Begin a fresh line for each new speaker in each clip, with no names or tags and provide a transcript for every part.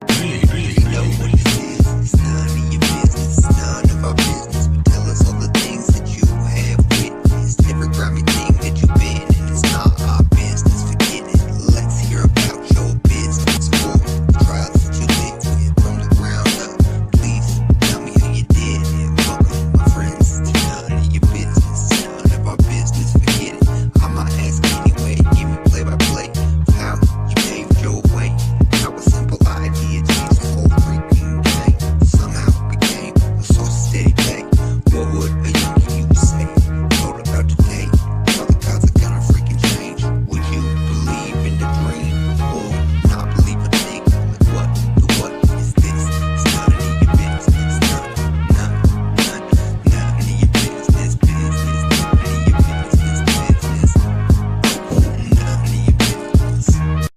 You know what it is. It's none of your business. It's none of our business. But tell us all the things that you have witnessed. Every grimy thing that you've been in. It's not our business. Forget it. Let's hear about your business. Or the trials that you lived with from the ground up. Please tell me how you did it. Welcome, my friends. It's none of your business. It's none of our business. Forget it. I'ma ask anyway. Give me play by play of how you paved your way. How a simple idea changed the whole freaking game. Somehow became a source of steady pay. What would a youngin' you say? Told about today. How the gods are gonna freaking change. Would you believe in the dream or not believe a thing? Like what is this? It's none of your business. None of your business. Business. None of your business. Business. None of your business.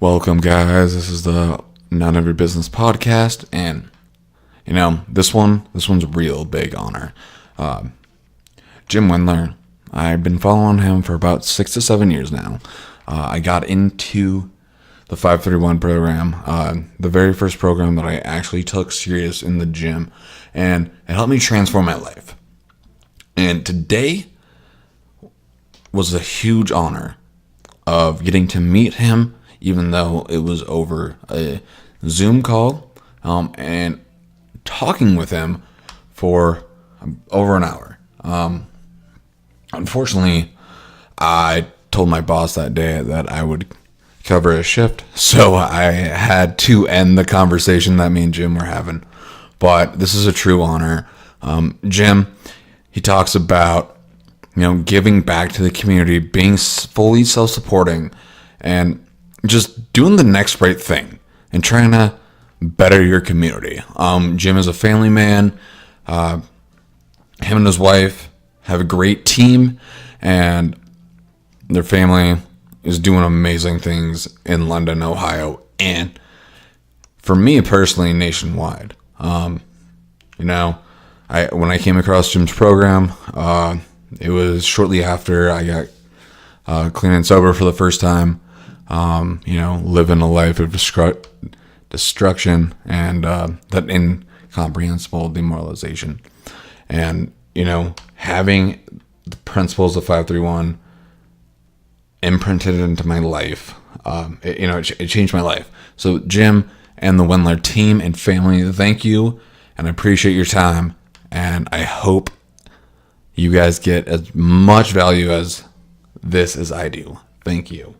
Welcome, guys. This is the None of Your Business podcast, and this one's a real big honor. Jim Wendler. I've been following him for about 6 to 7 years now. I got into the 531 program, the very first program that I actually took serious in the gym, and it helped me transform my life. And today was a huge honor of getting to meet him, even though it was over a Zoom call, and talking with him for over an hour. Unfortunately, I told my boss that day that I would cover a shift, so I had to end the conversation that me and Jim were having. But this is a true honor. Jim, he talks about giving back to the community, being fully self-supporting, and just doing the next right thing and trying to better your community. Jim is a family man. Him and his wife have a great team, and their family is doing amazing things in London, Ohio, and for me personally, nationwide. When I came across Jim's program, it was shortly after I got clean and sober for the first time. Living a life of destruction and that incomprehensible demoralization. And, having the principles of 531 imprinted into my life, it changed my life. So Jim and the Wendler team and family, thank you, and I appreciate your time, and I hope you guys get as much value as this as I do. Thank you.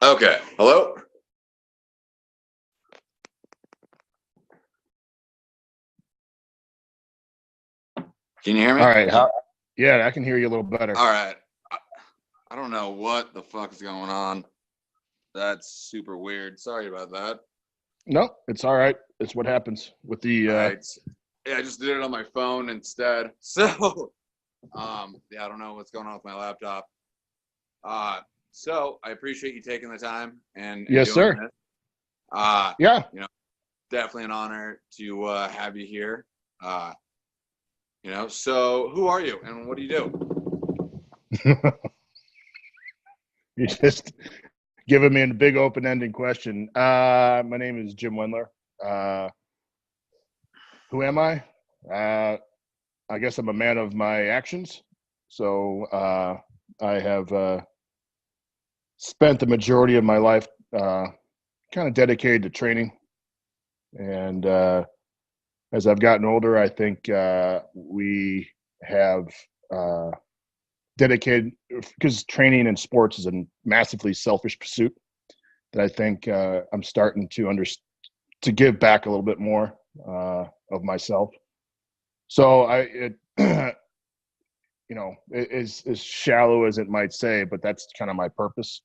Okay. Hello? Can you hear me?
All right. Yeah, I can hear you a little better.
All right. I don't know what the fuck is going on. That's super weird. Sorry about that.
No, it's all right. It's what happens with the.
Right. Yeah, I just did it on my phone instead. So, I don't know what's going on with my laptop. So I appreciate you taking the time and
Yes,
doing
sir.
this.
Yeah.
Definitely an honor to have you here. So who are you and what do you do?
You just giving me a big open-ending question. My name is Jim Wendler. Who am I? I guess I'm a man of my actions. So I have spent the majority of my life kind of dedicated to training. And as I've gotten older, I think we have dedicated, because training in sports is a massively selfish pursuit, that I think I'm starting to give back a little bit more of myself. So it is as shallow as it might say, but that's kind of my purpose.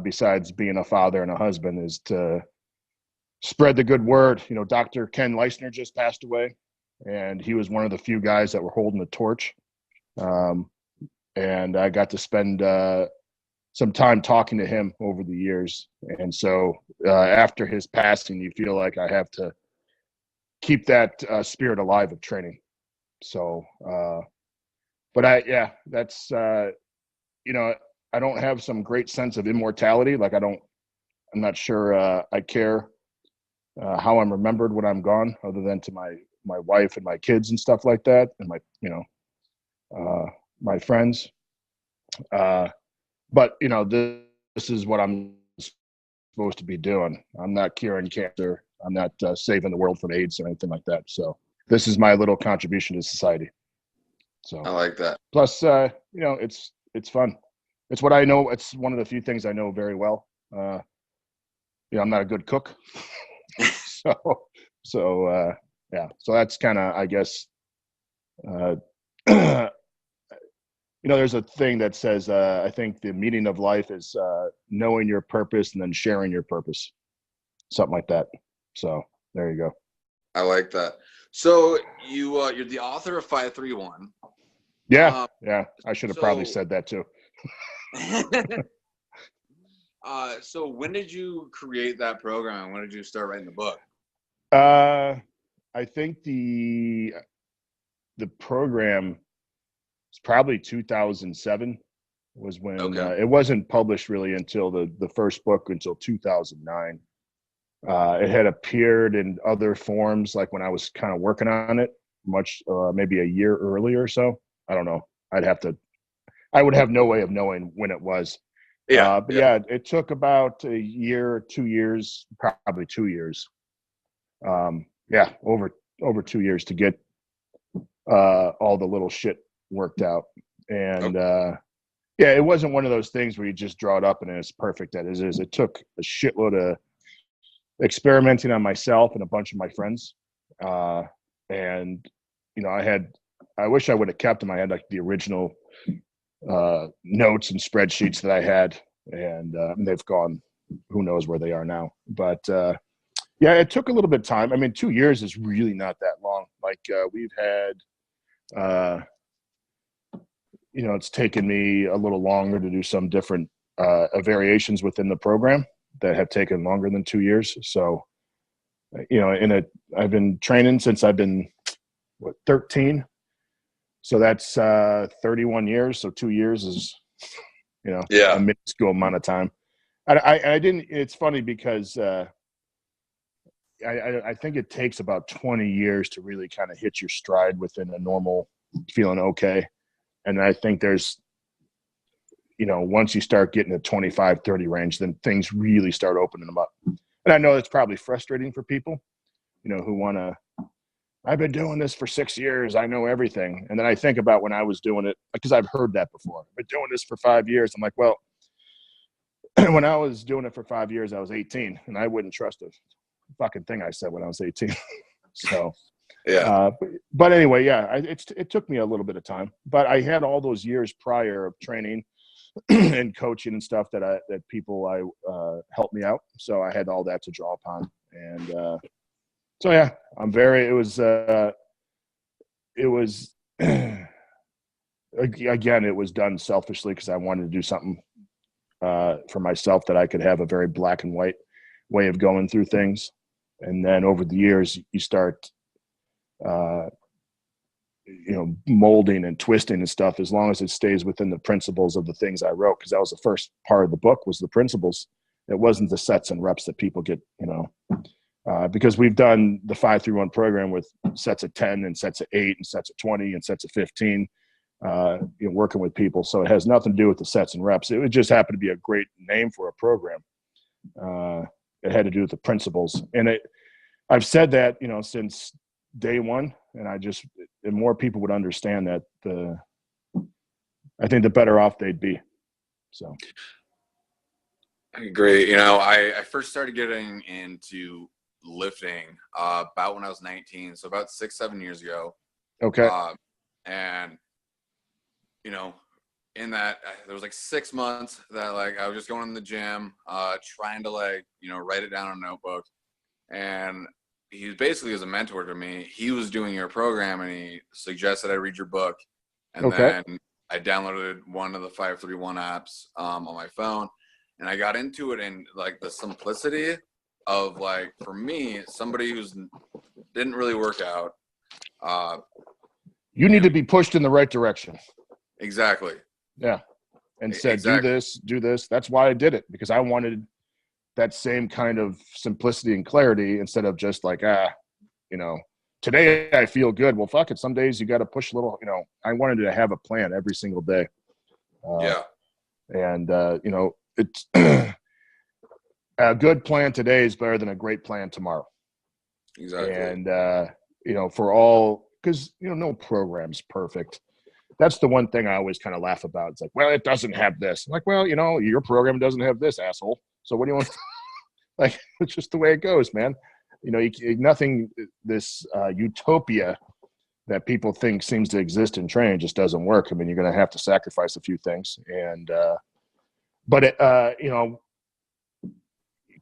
Besides being a father and a husband, is to spread the good word. Dr. Ken Leisner just passed away, and he was one of the few guys that were holding the torch. And I got to spend some time talking to him over the years. And so after his passing, you feel like I have to keep that spirit alive of training. So, but that's, you know, I don't have some great sense of immortality. Like I'm not sure I care how I'm remembered when I'm gone, other than to my wife and my kids and stuff like that, and my friends. But this is what I'm supposed to be doing. I'm not curing cancer. I'm not saving the world from AIDS or anything like that. So this is my little contribution to society. So
I like that.
plus, it's fun. It's what I know. It's one of the few things I know very well. I'm not a good cook, so yeah. So that's kind of, I guess, there's a thing that says, I think the meaning of life is knowing your purpose and then sharing your purpose, something like that. So there you go.
I like that. So you're the author of 531.
Yeah, yeah. I should have probably said that too.
So when did you create that program? When did you start writing the book?
I think the program is probably 2007 was when it wasn't published really until the first book until 2009. It had appeared in other forms, like when I was kind of working on it, maybe a year earlier or so. I don't know. I would have no way of knowing when it was. But it took about a year, 2 years, probably 2 years. Over 2 years to get all the little shit worked out. And it wasn't one of those things where you just draw it up and it's perfect as is. It took a shitload of experimenting on myself and a bunch of my friends. And I wish I would have kept them. I had like the original notes and spreadsheets that I had, and they've gone, who knows where they are now. But it took a little bit of time. I mean, 2 years is really not that long. Like we've had, it's taken me a little longer to do some different variations within the program that have taken longer than 2 years. So, I've been training since I've been 13. So that's 31 years. So 2 years is, a minuscule amount of time. I didn't. It's funny because I think it takes about 20 years to really kind of hit your stride within a normal feeling okay. And I think there's, once you start getting to 25, 30 range, then things really start opening them up. And I know it's probably frustrating for people, who want to. I've been doing this for 6 years. I know everything. And then I think about when I was doing it, because I've heard that before. I've been doing this for 5 years. I'm like, well, when I was doing it for 5 years, I was 18, and I wouldn't trust a fucking thing I said when I was 18. So, but anyway, it took me a little bit of time. But I had all those years prior of training and coaching and stuff that people helped me out. So I had all that to draw upon. And so it was again, it was done selfishly because I wanted to do something for myself that I could have a very black and white way of going through things. And then over the years, you start, molding and twisting and stuff, as long as it stays within the principles of the things I wrote. Because that was the first part of the book, was the principles. It wasn't the sets and reps that people get, because we've done the 5-3-1 program with sets of 10 and sets of 8 and sets of 20 and sets of 15, working with people. So it has nothing to do with the sets and reps. It would just happen to be a great name for a program. It had to do with the principles. And I've said that, since day one, and and more people would understand that, I think the better off they'd be. So.
I agree. I first started getting into lifting about when I was 19, so about 6-7 years ago.
Okay.
And in that there was like 6 months that I was just going in the gym, trying to write it down on a notebook. And he basically was a mentor to me. He was doing your program and he suggested I read your book. And then I downloaded one of the 531 apps on my phone, and I got into it, and the simplicity of for me, somebody who's didn't really work out,
You need to be pushed in the right direction.
Exactly.
Yeah. And said,
Exactly.
do this. That's why I did it, because I wanted that same kind of simplicity and clarity instead of just like, today I feel good. Well, fuck it. Some days you got to push a little, I wanted to have a plan every single day.
Yeah.
And, it's a good plan today is better than a great plan tomorrow.
Exactly.
And, for all, because, no program's perfect. That's the one thing I always kind of laugh about. It's like, well, it doesn't have this. I'm like, well, your program doesn't have this, asshole. So what do you want? Like, it's just the way it goes, man. Nothing, this utopia that people think seems to exist in training just doesn't work. I mean, you're going to have to sacrifice a few things. And,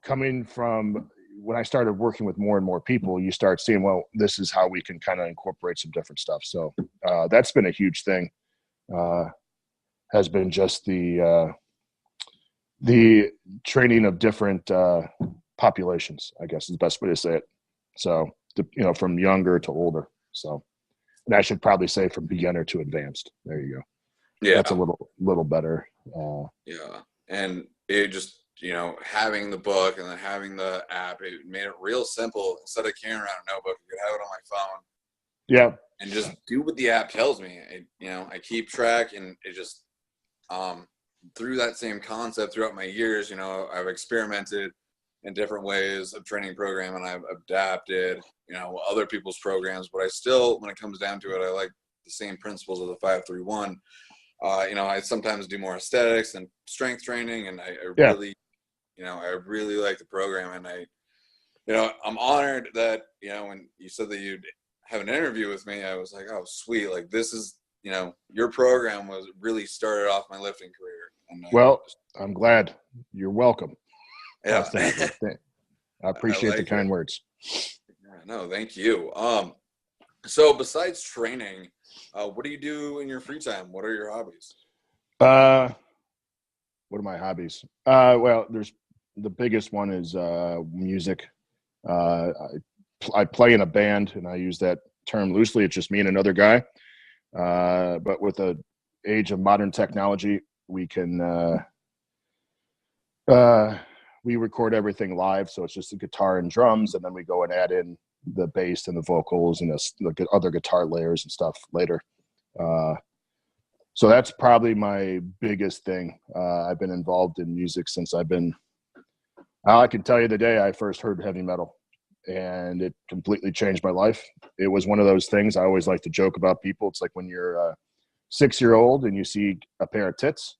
coming from when I started working with more and more people, you start seeing, well, this is how we can kind of incorporate some different stuff. So that's been a huge thing. Has been just the training of different populations, I guess is the best way to say it. So, from younger to older. So, and I should probably say from beginner to advanced. There you go.
Yeah.
That's a little better.
Yeah. And it just, having the book and then having the app, it made it real simple. Instead of carrying around a notebook, you could have it on my phone.
Yeah.
And just do what the app tells me. I keep track, and it just, through that same concept throughout my years, I've experimented in different ways of training program, and I've adapted, other people's programs, but I still, when it comes down to it, I like the same principles of the 5-3-1. I sometimes do more aesthetics and strength training, and I really, I really like the program, and I'm honored that, when you said that you'd have an interview with me, I was like, oh, sweet. Like, this is, your program was really started off my lifting career. And
I'm glad. You're welcome.
Yeah.
I appreciate the kind words. Yeah,
no, thank you. So besides training, what do you do in your free time? What are your hobbies?
What are my hobbies? Well, there's the biggest one is music. I play in a band, and I use that term loosely. It's just me and another guy. But with the age of modern technology, we can we record everything live. So it's just the guitar and drums, and then we go and add in the bass and the vocals and the other guitar layers and stuff later. So that's probably my biggest thing. I've been involved in music since I can tell you the day I first heard heavy metal, and it completely changed my life. It was one of those things I always like to joke about people. It's like when you're a 6-year-old and you see a pair of tits,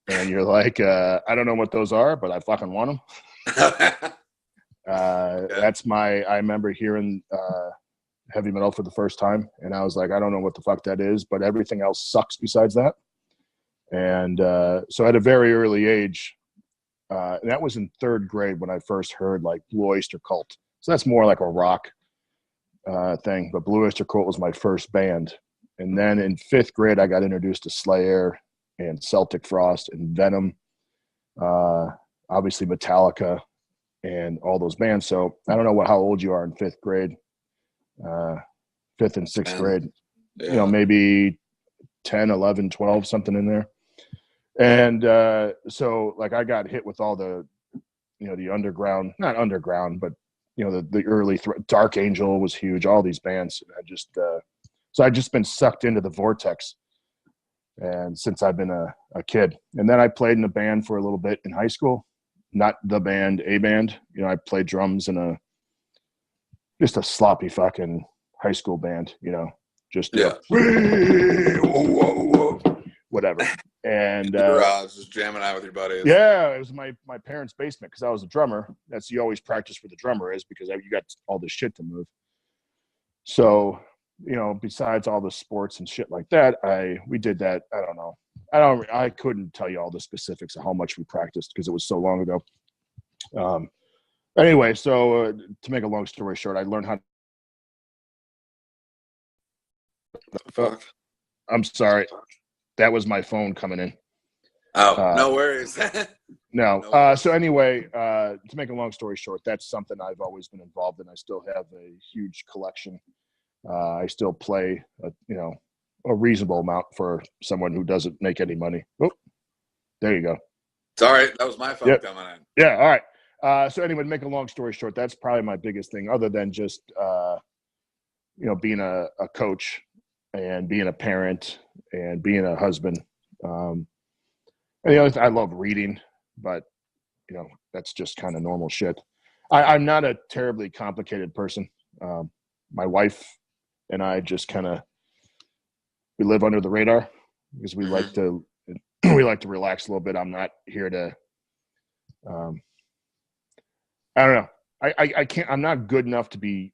and you're like, I don't know what those are, but I fucking want them. I remember hearing heavy metal for the first time, and I was like, I don't know what the fuck that is, but everything else sucks besides that. And so at a very early age, and that was in 3rd grade when I first heard like Blue Oyster Cult. So that's more like a rock thing, but Blue Oyster Cult was my first band. And then in 5th grade, I got introduced to Slayer and Celtic Frost and Venom, obviously Metallica and all those bands. So I don't know how old you are in 5th grade, 5th and 6th grade, maybe 10, 11, 12, something in there. And so like I got hit with all the, the underground, not underground, but, the early Dark Angel was huge, all these bands. So I've just been sucked into the vortex. And since I've been a kid, and then I played in a band for a little bit in high school, not the band, a band. I played drums in just a sloppy fucking high school band, just whatever. And
just jamming out with your buddies.
Yeah, it was my parents' basement because I was a drummer. That's you always practice where the drummer is because you got all this shit to move. So, besides all the sports and shit like that, we did that. I don't know. I couldn't tell you all the specifics of how much we practiced because it was so long ago. Anyway, so to make a long story short, I learned how to. I'm sorry. That was my phone coming in.
Oh, no worries.
No. So anyway, to make a long story short, that's something I've always been involved in. I still have a huge collection I still play, a reasonable amount for someone who doesn't make any money. Oh, there you go.
Sorry, that was my phone
Yep.
coming in.
Yeah. All right. So anyway, to make a long story short, that's probably my biggest thing, other than just being a coach and being a parent and being a husband. And the other thing, I love reading, but that's just kind of normal shit. I'm not a terribly complicated person. My wife and I just we live under the radar because we like to relax a little bit. I'm not here to I don't know. I can't. I'm not good enough to be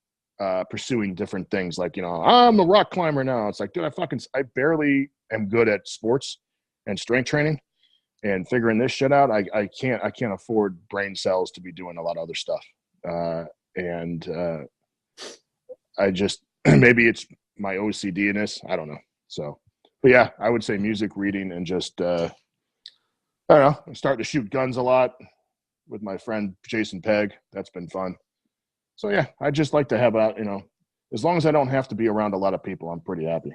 pursuing different things. Like I'm a rock climber now. It's like, dude, I barely am good at sports and strength training and figuring this shit out. I can't afford brain cells to be doing a lot of other stuff. And I just maybe it's my OCD-ness. I don't know. So, but yeah, I would say music, reading, and just I don't know. I'm starting to shoot guns a lot with my friend Jason Pegg. That's been fun. So yeah, I just like to have as long as I don't have to be around a lot of people, I'm pretty happy.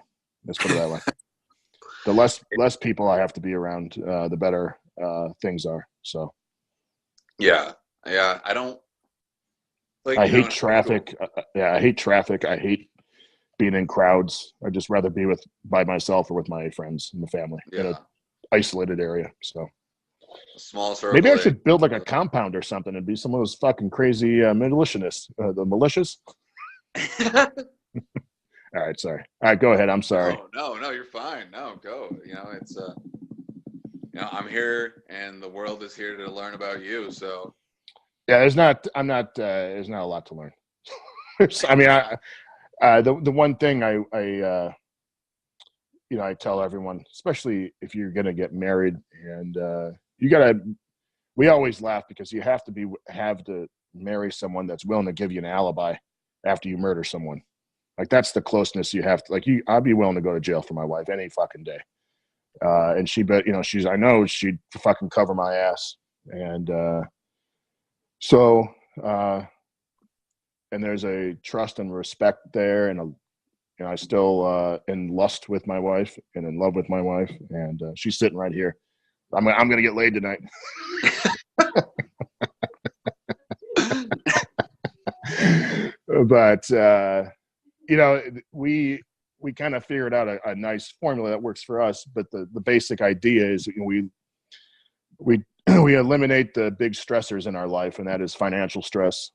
Let's put it that way. The less people I have to be around, the better things are. So
yeah, I don't like.
I hate traffic. I hate traffic. I hate being in crowds. I'd just rather be by myself or with my friends and the family in an isolated area. So.
A small circle.
Maybe I should build like a compound or something and be some of those fucking crazy militionists, the militias. All right, sorry. All right, go ahead. I'm sorry.
No, you're fine. No, go. It's I'm here and the world is here to learn about you. So
yeah, there's not a lot to learn. I mean, the one thing I tell everyone, especially if you're gonna get married and we always laugh because you have to marry someone that's willing to give you an alibi after you murder someone. Like that's the closeness you have to, I'd be willing to go to jail for my wife any fucking day. And I know she'd fucking cover my ass. And, and there's a trust and respect there. And, I still, in lust with my wife and in love with my wife. And, she's sitting right here. I'm going to get laid tonight. But, we kind of figured out a nice formula that works for us. But the basic idea is we eliminate the big stressors in our life, and that is financial stress.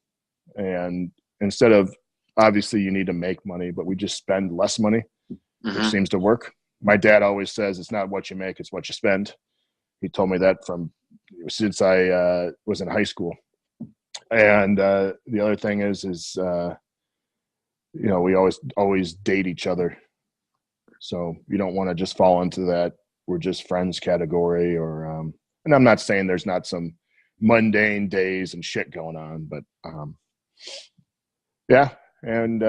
And instead of, obviously you need to make money, but we just spend less money, which seems to work. My dad always says it's not what you make, it's what you spend. He told me that since I was in high school. And the other thing is we always date each other. So you don't want to just fall into that we're just friends category and I'm not saying there's not some mundane days and shit going on, but yeah. And,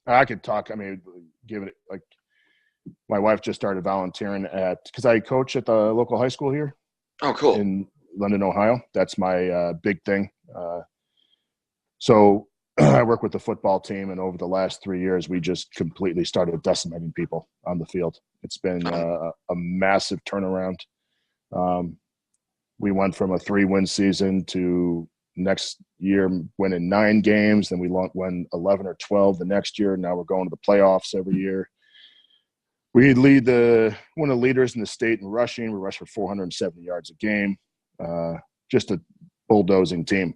I could talk, give it like, my wife just started volunteering because I coach at the local high school here.
Oh, cool.
In London, Ohio. That's my big thing. So I work with the football team, and over the last 3 years, we just completely started decimating people on the field. It's been a massive turnaround. We went from a 3-win season to next year winning 9 games. Then we won 11 or 12 the next year. Now we're going to the playoffs every year. We lead one of the leaders in the state in rushing. We rush for 470 yards a game. Just a bulldozing team.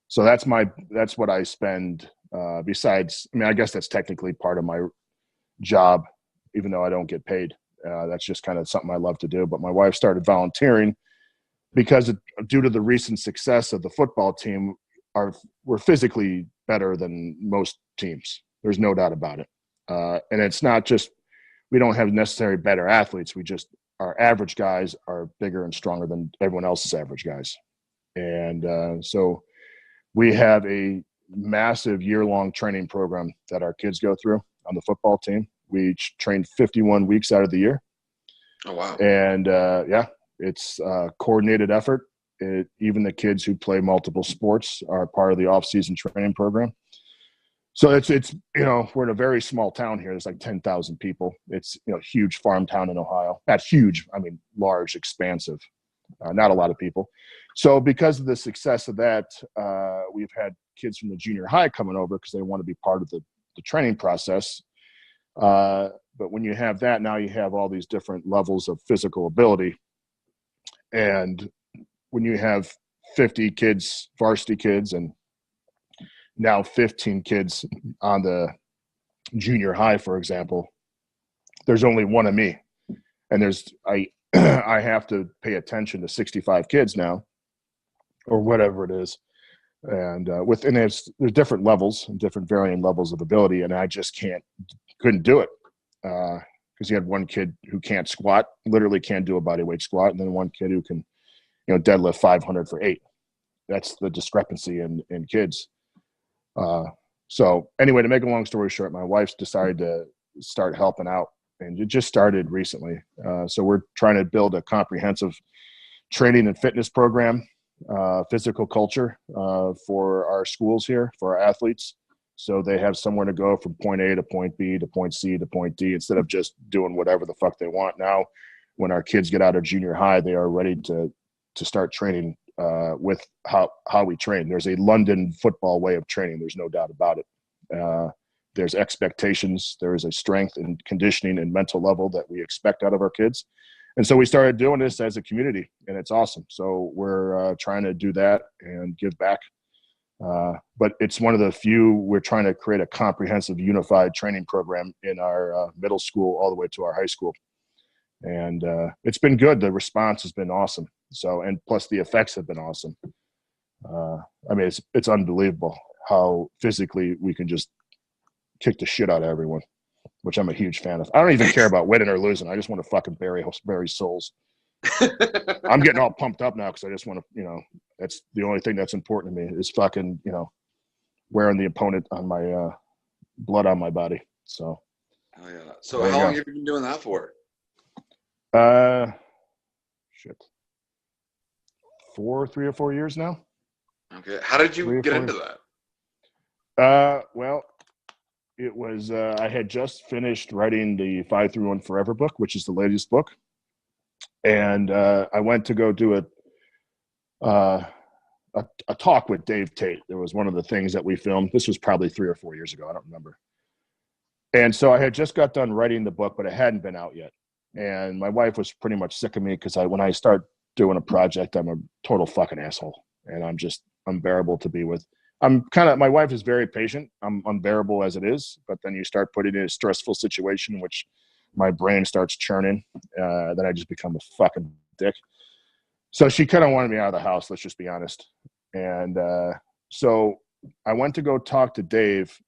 So that's what I spend. Besides, I guess that's technically part of my job, even though I don't get paid. That's just kind of something I love to do. But my wife started volunteering because due to the recent success of the football team, we're physically better than most teams. There's no doubt about it. And it's not just, we don't have necessarily better athletes. Our average guys are bigger and stronger than everyone else's average guys. And so we have a massive year-long training program that our kids go through on the football team. We train 51 weeks out of the year.
Oh, wow.
And it's a coordinated effort. Even the kids who play multiple sports are part of the off-season training program. So it's we're in a very small town here. There's like 10,000 people. It's huge farm town in Ohio. Not huge, I mean large, expansive. Not a lot of people. So because of the success of that, we've had kids from the junior high coming over because they want to be part of the training process. But when you have that, now you have all these different levels of physical ability. And when you have 50 kids, varsity kids, and now 15 kids on the junior high, for example, there's only one of me. And I have to pay attention to 65 kids now, or whatever it is. And there's different levels and different varying levels of ability. And I just couldn't do it. Because you had one kid who can't squat, literally can't do a bodyweight squat. And then one kid who can, deadlift 500 for 8. That's the discrepancy in kids. So anyway, to make a long story short, my wife's decided to start helping out, and it just started recently. So we're trying to build a comprehensive training and fitness program, physical culture for our schools here, for our athletes. So they have somewhere to go from point A to point B to point C to point D, instead of just doing whatever the fuck they want. Now, when our kids get out of junior high, they are ready to start training with how we train. There's a London football way of training. There's no doubt about it. There's expectations. There is a strength and conditioning and mental level that we expect out of our kids. And so we started doing this as a community, and it's awesome. So we're trying to do that and give back. But it's one of the few, we're trying to create a comprehensive unified training program in our middle school all the way to our high school. And it's been good. The response has been awesome. So, and plus the effects have been awesome. I mean, it's unbelievable how physically we can just kick the shit out of everyone, which I'm a huge fan of. I don't even care about winning or losing. I just want to fucking bury souls. I'm getting all pumped up now because I just want to, that's the only thing that's important to me is fucking, wearing the opponent on my blood on my body. So.
Oh yeah. So how long have you been doing that for?
Shit. 3 or 4 years now.
Okay. How did you get into that?
Well, it was, I had just finished writing the 5-3-1 Forever book, which is the latest book. And I went to go do a talk with Dave Tate. It was one of the things that we filmed. This was probably 3 or 4 years ago. I don't remember. And so I had just got done writing the book, but it hadn't been out yet. And my wife was pretty much sick of me because when I start doing a project, I'm a total fucking asshole. And I'm just unbearable to be with. My wife is very patient. I'm unbearable as it is. But then you start putting in a stressful situation in which my brain starts churning. Then I just become a fucking dick. So she kind of wanted me out of the house, let's just be honest. And so I went to go talk to Dave,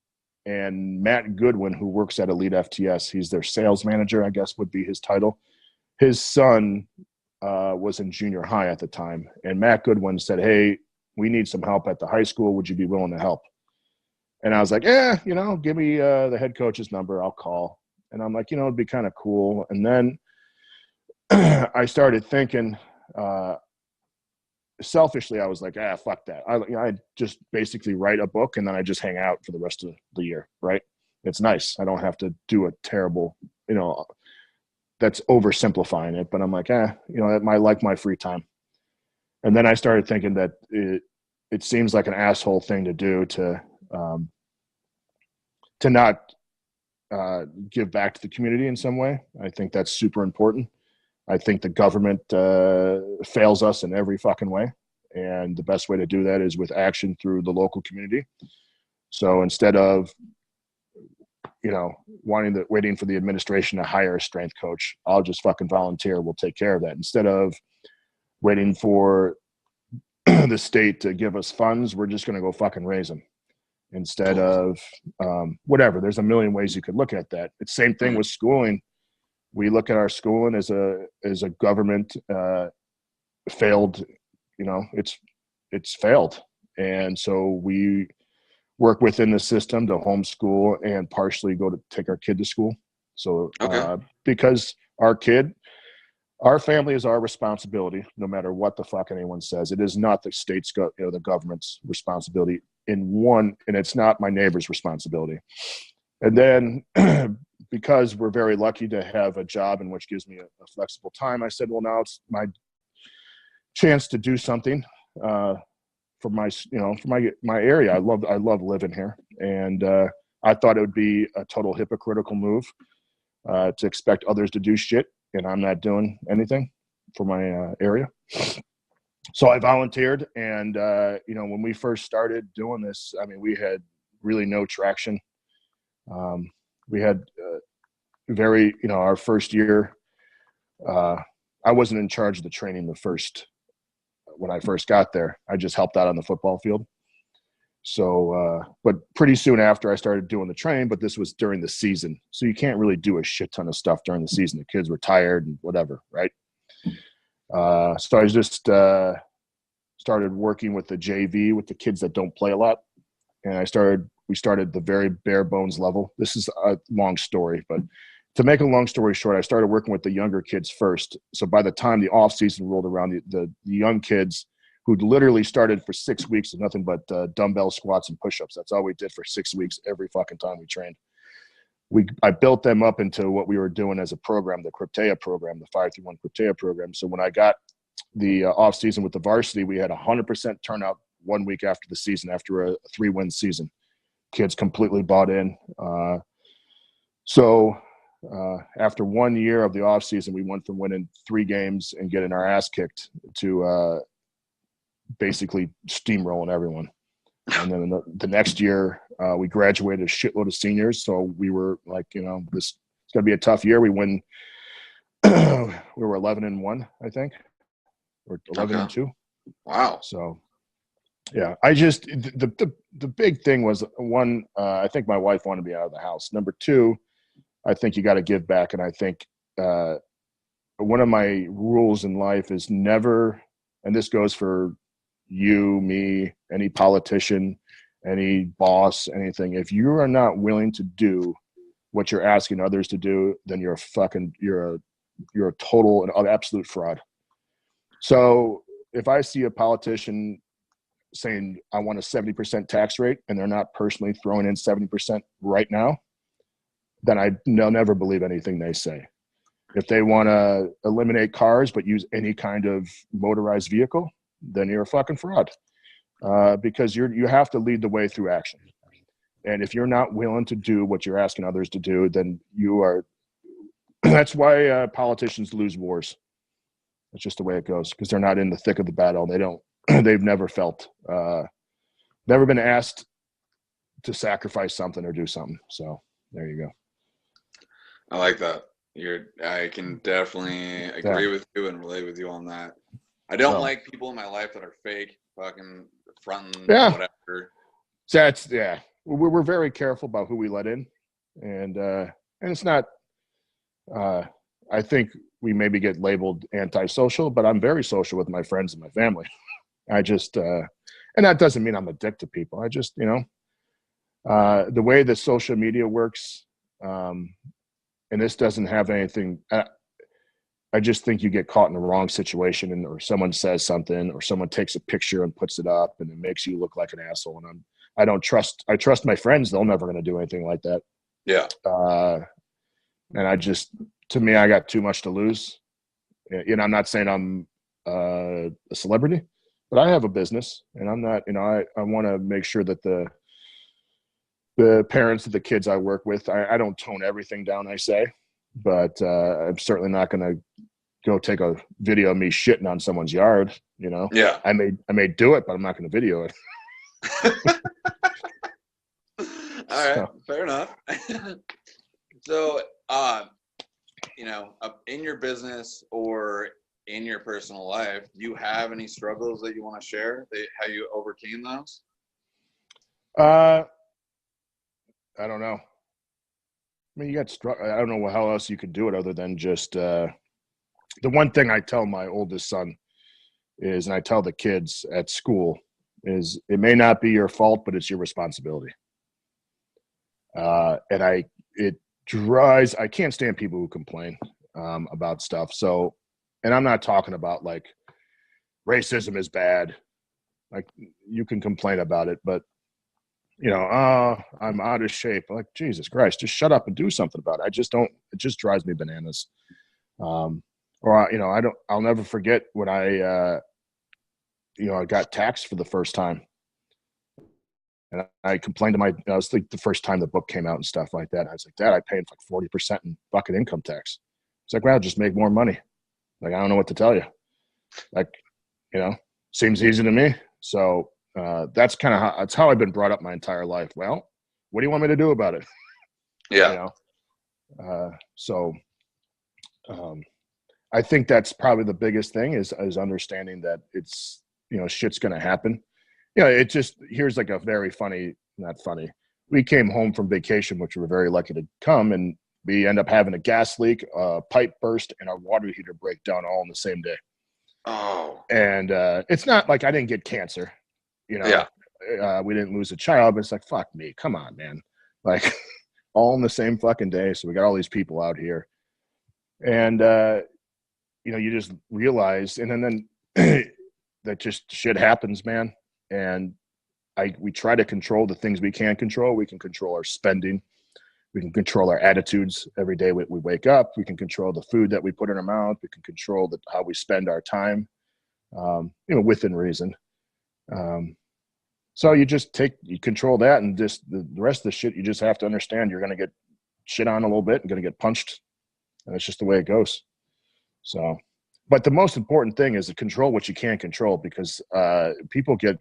and Matt Goodwin, who works at Elite FTS, he's their sales manager, I guess would be his title. His son was in junior high at the time. And Matt Goodwin said, hey, we need some help at the high school. Would you be willing to help? And I was like, give me the head coach's number. I'll call. And I'm like, it'd be kind of cool. And then I started thinking, selfishly, I was like, fuck that. I just basically write a book and then I just hang out for the rest of the year, right? It's nice. I don't have to do a terrible, that's oversimplifying it. But I'm like, I like my free time. And then I started thinking that it seems like an asshole thing to do to not give back to the community in some way. I think that's super important. I think the government fails us in every fucking way. And the best way to do that is with action through the local community. So instead of, waiting for the administration to hire a strength coach, I'll just fucking volunteer. We'll take care of that. Instead of waiting for the state to give us funds, we're just going to go fucking raise them. Instead of whatever. There's a million ways you could look at that. It's the same thing with schooling. We look at our schooling as a government failed, it's failed. And so we work within the system to homeschool and partially go to take our kid to school. So because our family is our responsibility, no matter what the fuck anyone says. It is not the state's, the government's responsibility. in one, and it's not my neighbor's responsibility. And then because we're very lucky to have a job in which gives me a flexible time, I said, well, now it's my chance to do something for my, for my area. I love living here. And I thought it would be a total hypocritical move to expect others to do shit, and I'm not doing anything for my area. So I volunteered, and when we first started doing this, I mean, we had really no traction. We had our first year, I wasn't in charge of the training when I first got there. I just helped out on the football field. So, but pretty soon after I started doing the training, but this was during the season. So you can't really do a shit ton of stuff during the season. The kids were tired and whatever, right? So I just started working with the JV with the kids that don't play a lot. And we started the very bare bones level. This is a long story, but to make a long story short, I started working with the younger kids first. So by the time the off season rolled around, the young kids who literally started for 6 weeks of nothing but dumbbell squats and push-ups. That's all we did for 6 weeks every fucking time we trained. I built them up into what we were doing as a program, the Cryptea program, the 531 Cryptea program. So when I got the off season with the varsity, we had 100% turnout 1 week after the season, after a 3-win season. Kids completely bought in. So after 1 year of the off season, we went from winning 3 games and getting our ass kicked to basically steamrolling everyone. And then the next year, we graduated a shitload of seniors. So we were like, this is going to be a tough year. We win. We were 11-1, I think, or 11-2.
Wow.
So, yeah, I just the big thing was, one, I think my wife wanted me out of the house. Number 2, I think you got to give back, and I think one of my rules in life is never, and this goes for you, me, any politician, any boss, anything. If you are not willing to do what you're asking others to do, then you're a total and absolute fraud. So if I see a politician saying, I want a 70% tax rate, and they're not personally throwing in 70% right now, then they'll never believe anything they say. If they want to eliminate cars but use any kind of motorized vehicle, then you're a fucking fraud, because you have to lead the way through action. And if you're not willing to do what you're asking others to do, then you are. That's why politicians lose wars. It's just the way it goes, because they're not in the thick of the battle. They've never never been asked to sacrifice something or do something. So there you go.
I like that. I can definitely agree with you and relate with you on that. I don't like people in my life that are fake, fucking fronting, whatever.
So we're very careful about who we let in, and it's not. I think we maybe get labeled antisocial, but I'm very social with my friends and my family. I just, and that doesn't mean I'm a dick to people. I just, the way that social media works, and this doesn't have anything. I just think you get caught in the wrong situation, or someone says something, or someone takes a picture and puts it up, and it makes you look like an asshole. And I trust my friends. They're never going to do anything like that.
Yeah.
And to me, I got too much to lose. I'm not saying I'm a celebrity, but I have a business, and I'm not, I want to make sure that the parents of the kids I work with, I don't tone everything down, I say, but I'm certainly not going to go take a video of me shitting on someone's yard.
Yeah.
I may do it, but I'm not going to video it.
All right, fair enough. So, in your business or in your personal life, do you have any struggles that you want to share? How you overcame those?
I don't know. I mean, I don't know how else you could do it other than just the one thing I tell my oldest son is, and I tell the kids at school, is it may not be your fault, but it's your responsibility. And I can't stand people who complain about stuff. So, and I'm not talking about like racism is bad. Like, you can complain about it, but I'm out of shape. Like, Jesus Christ, just shut up and do something about it. I just don't, it just drives me bananas. I'll never forget when I got taxed for the first time. And I complained to I was like the first time the book came out and stuff like that. I was like, Dad, I paid like 40% in fucking income tax. It's like, well, just make more money. Like, I don't know what to tell you. Like, seems easy to me. So that's how I've been brought up my entire life. Well, what do you want me to do about it?
Yeah.
I think that's probably the biggest thing is understanding that it's, shit's going to happen. It just, here's like a very funny, not funny. We came home from vacation, which we were very lucky to come, and we end up having a gas leak, a pipe burst, and our water heater break down all in the same day.
Oh.
And it's not like I didn't get cancer,
Yeah.
We didn't lose a child, but it's like, fuck me, come on, man. Like, all in the same fucking day. So we got all these people out here. And, you just realize, and then that just shit happens, man. And we try to control the things we can control. We can control our spending. We can control our attitudes every day we wake up. We can control the food that we put in our mouth. We can control how we spend our time, within reason. So you control that, and just the rest of the shit, you just have to understand you're going to get shit on a little bit and going to get punched. And it's just the way it goes. So, but the most important thing is to control what you can't control, because people get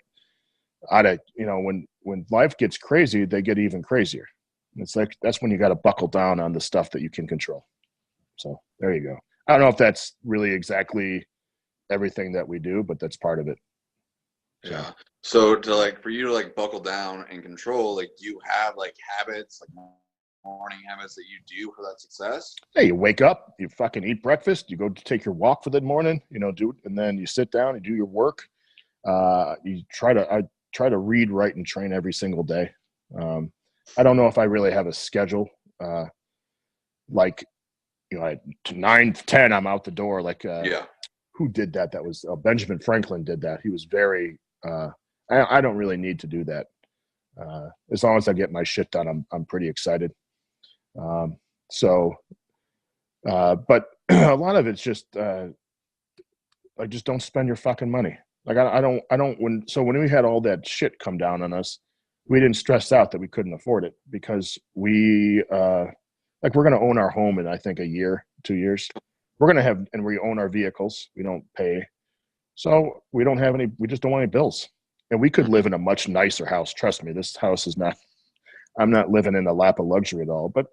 out of, when life gets crazy, they get even crazier. It's like, that's when you got to buckle down on the stuff that you can control. So there you go. I don't know if that's really exactly everything that we do, but that's part of it.
Yeah. So for you to buckle down and control, do you have habits, morning habits that you do for that success?
Hey, you wake up, you fucking eat breakfast, you go to take your walk for the morning, and then you sit down and do your work. I try to read, write, and train every single day. I don't know if I really have a schedule. At 9, 10, I'm out the door. Who did that? That was Benjamin Franklin did that. He was very, I don't really need to do that. As long as I get my shit done, I'm pretty excited. But a lot of it's just, just don't spend your fucking money. When we had all that shit come down on us, we didn't stress out that we couldn't afford it, because we're going to own our home in, I think, a year, 2 years. We're going to and we own our vehicles. We don't pay. So we just don't want any bills. And we could live in a much nicer house. Trust me, this house is not, I'm not living in a lap of luxury at all, but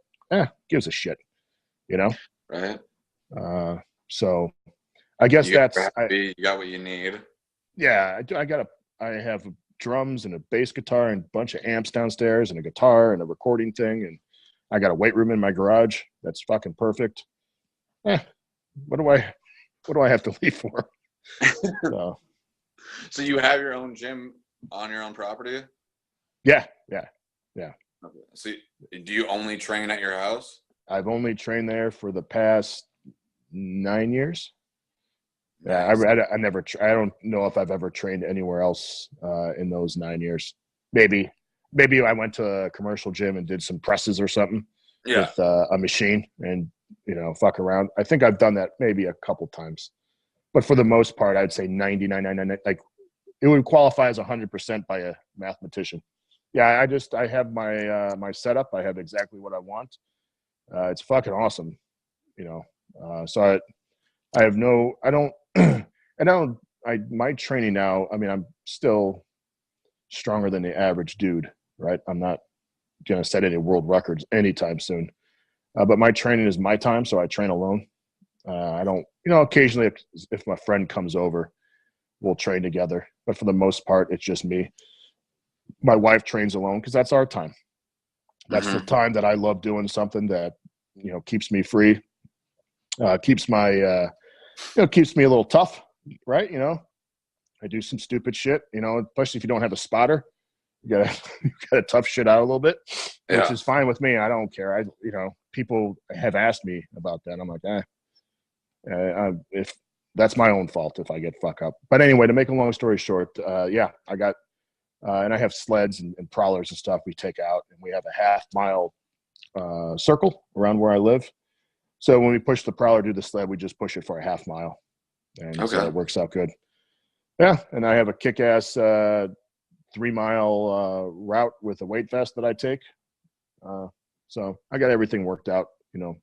gives a shit,
Right.
So I guess
you got what you need.
Yeah. I have drums and a bass guitar and a bunch of amps downstairs and a guitar and a recording thing. And I got a weight room in my garage. That's fucking perfect. What do I have to leave for?
So you have your own gym on your own property?
Yeah.
Okay. So do you only train at your house?
I've only trained there for the past 9 years. Yeah, I don't know if I've ever trained anywhere else in those 9 years. Maybe I went to a commercial gym and did some presses or something with a machine and, fuck around. I think I've done that maybe a couple times. But for the most part, I'd say 99.99, it would qualify as 100% by a mathematician. Yeah, I have my setup. I have exactly what I want. It's fucking awesome, So my training now, I'm still stronger than the average dude, right? I'm not going to set any world records anytime soon. But my training is my time, so I train alone. I don't, occasionally if my friend comes over, we'll train together. But for the most part, it's just me. My wife trains alone because that's our time. That's the time that I love doing something that, keeps me free, keeps my, keeps me a little tough, right? I do some stupid shit, especially if you don't have a spotter. You gotta tough shit out a little bit, which is fine with me. I don't care. People have asked me about that. I'm like, if that's my own fault if I get fuck up. But anyway, to make a long story short, I got and I have sleds and prowlers and stuff we take out, and we have a half-mile circle around where I live. So when we push the prowler to the sled, we just push it for a half mile, and so it works out good. Yeah, and I have a kick-ass 3-mile route with a weight vest that I take. So I got everything worked out. You know,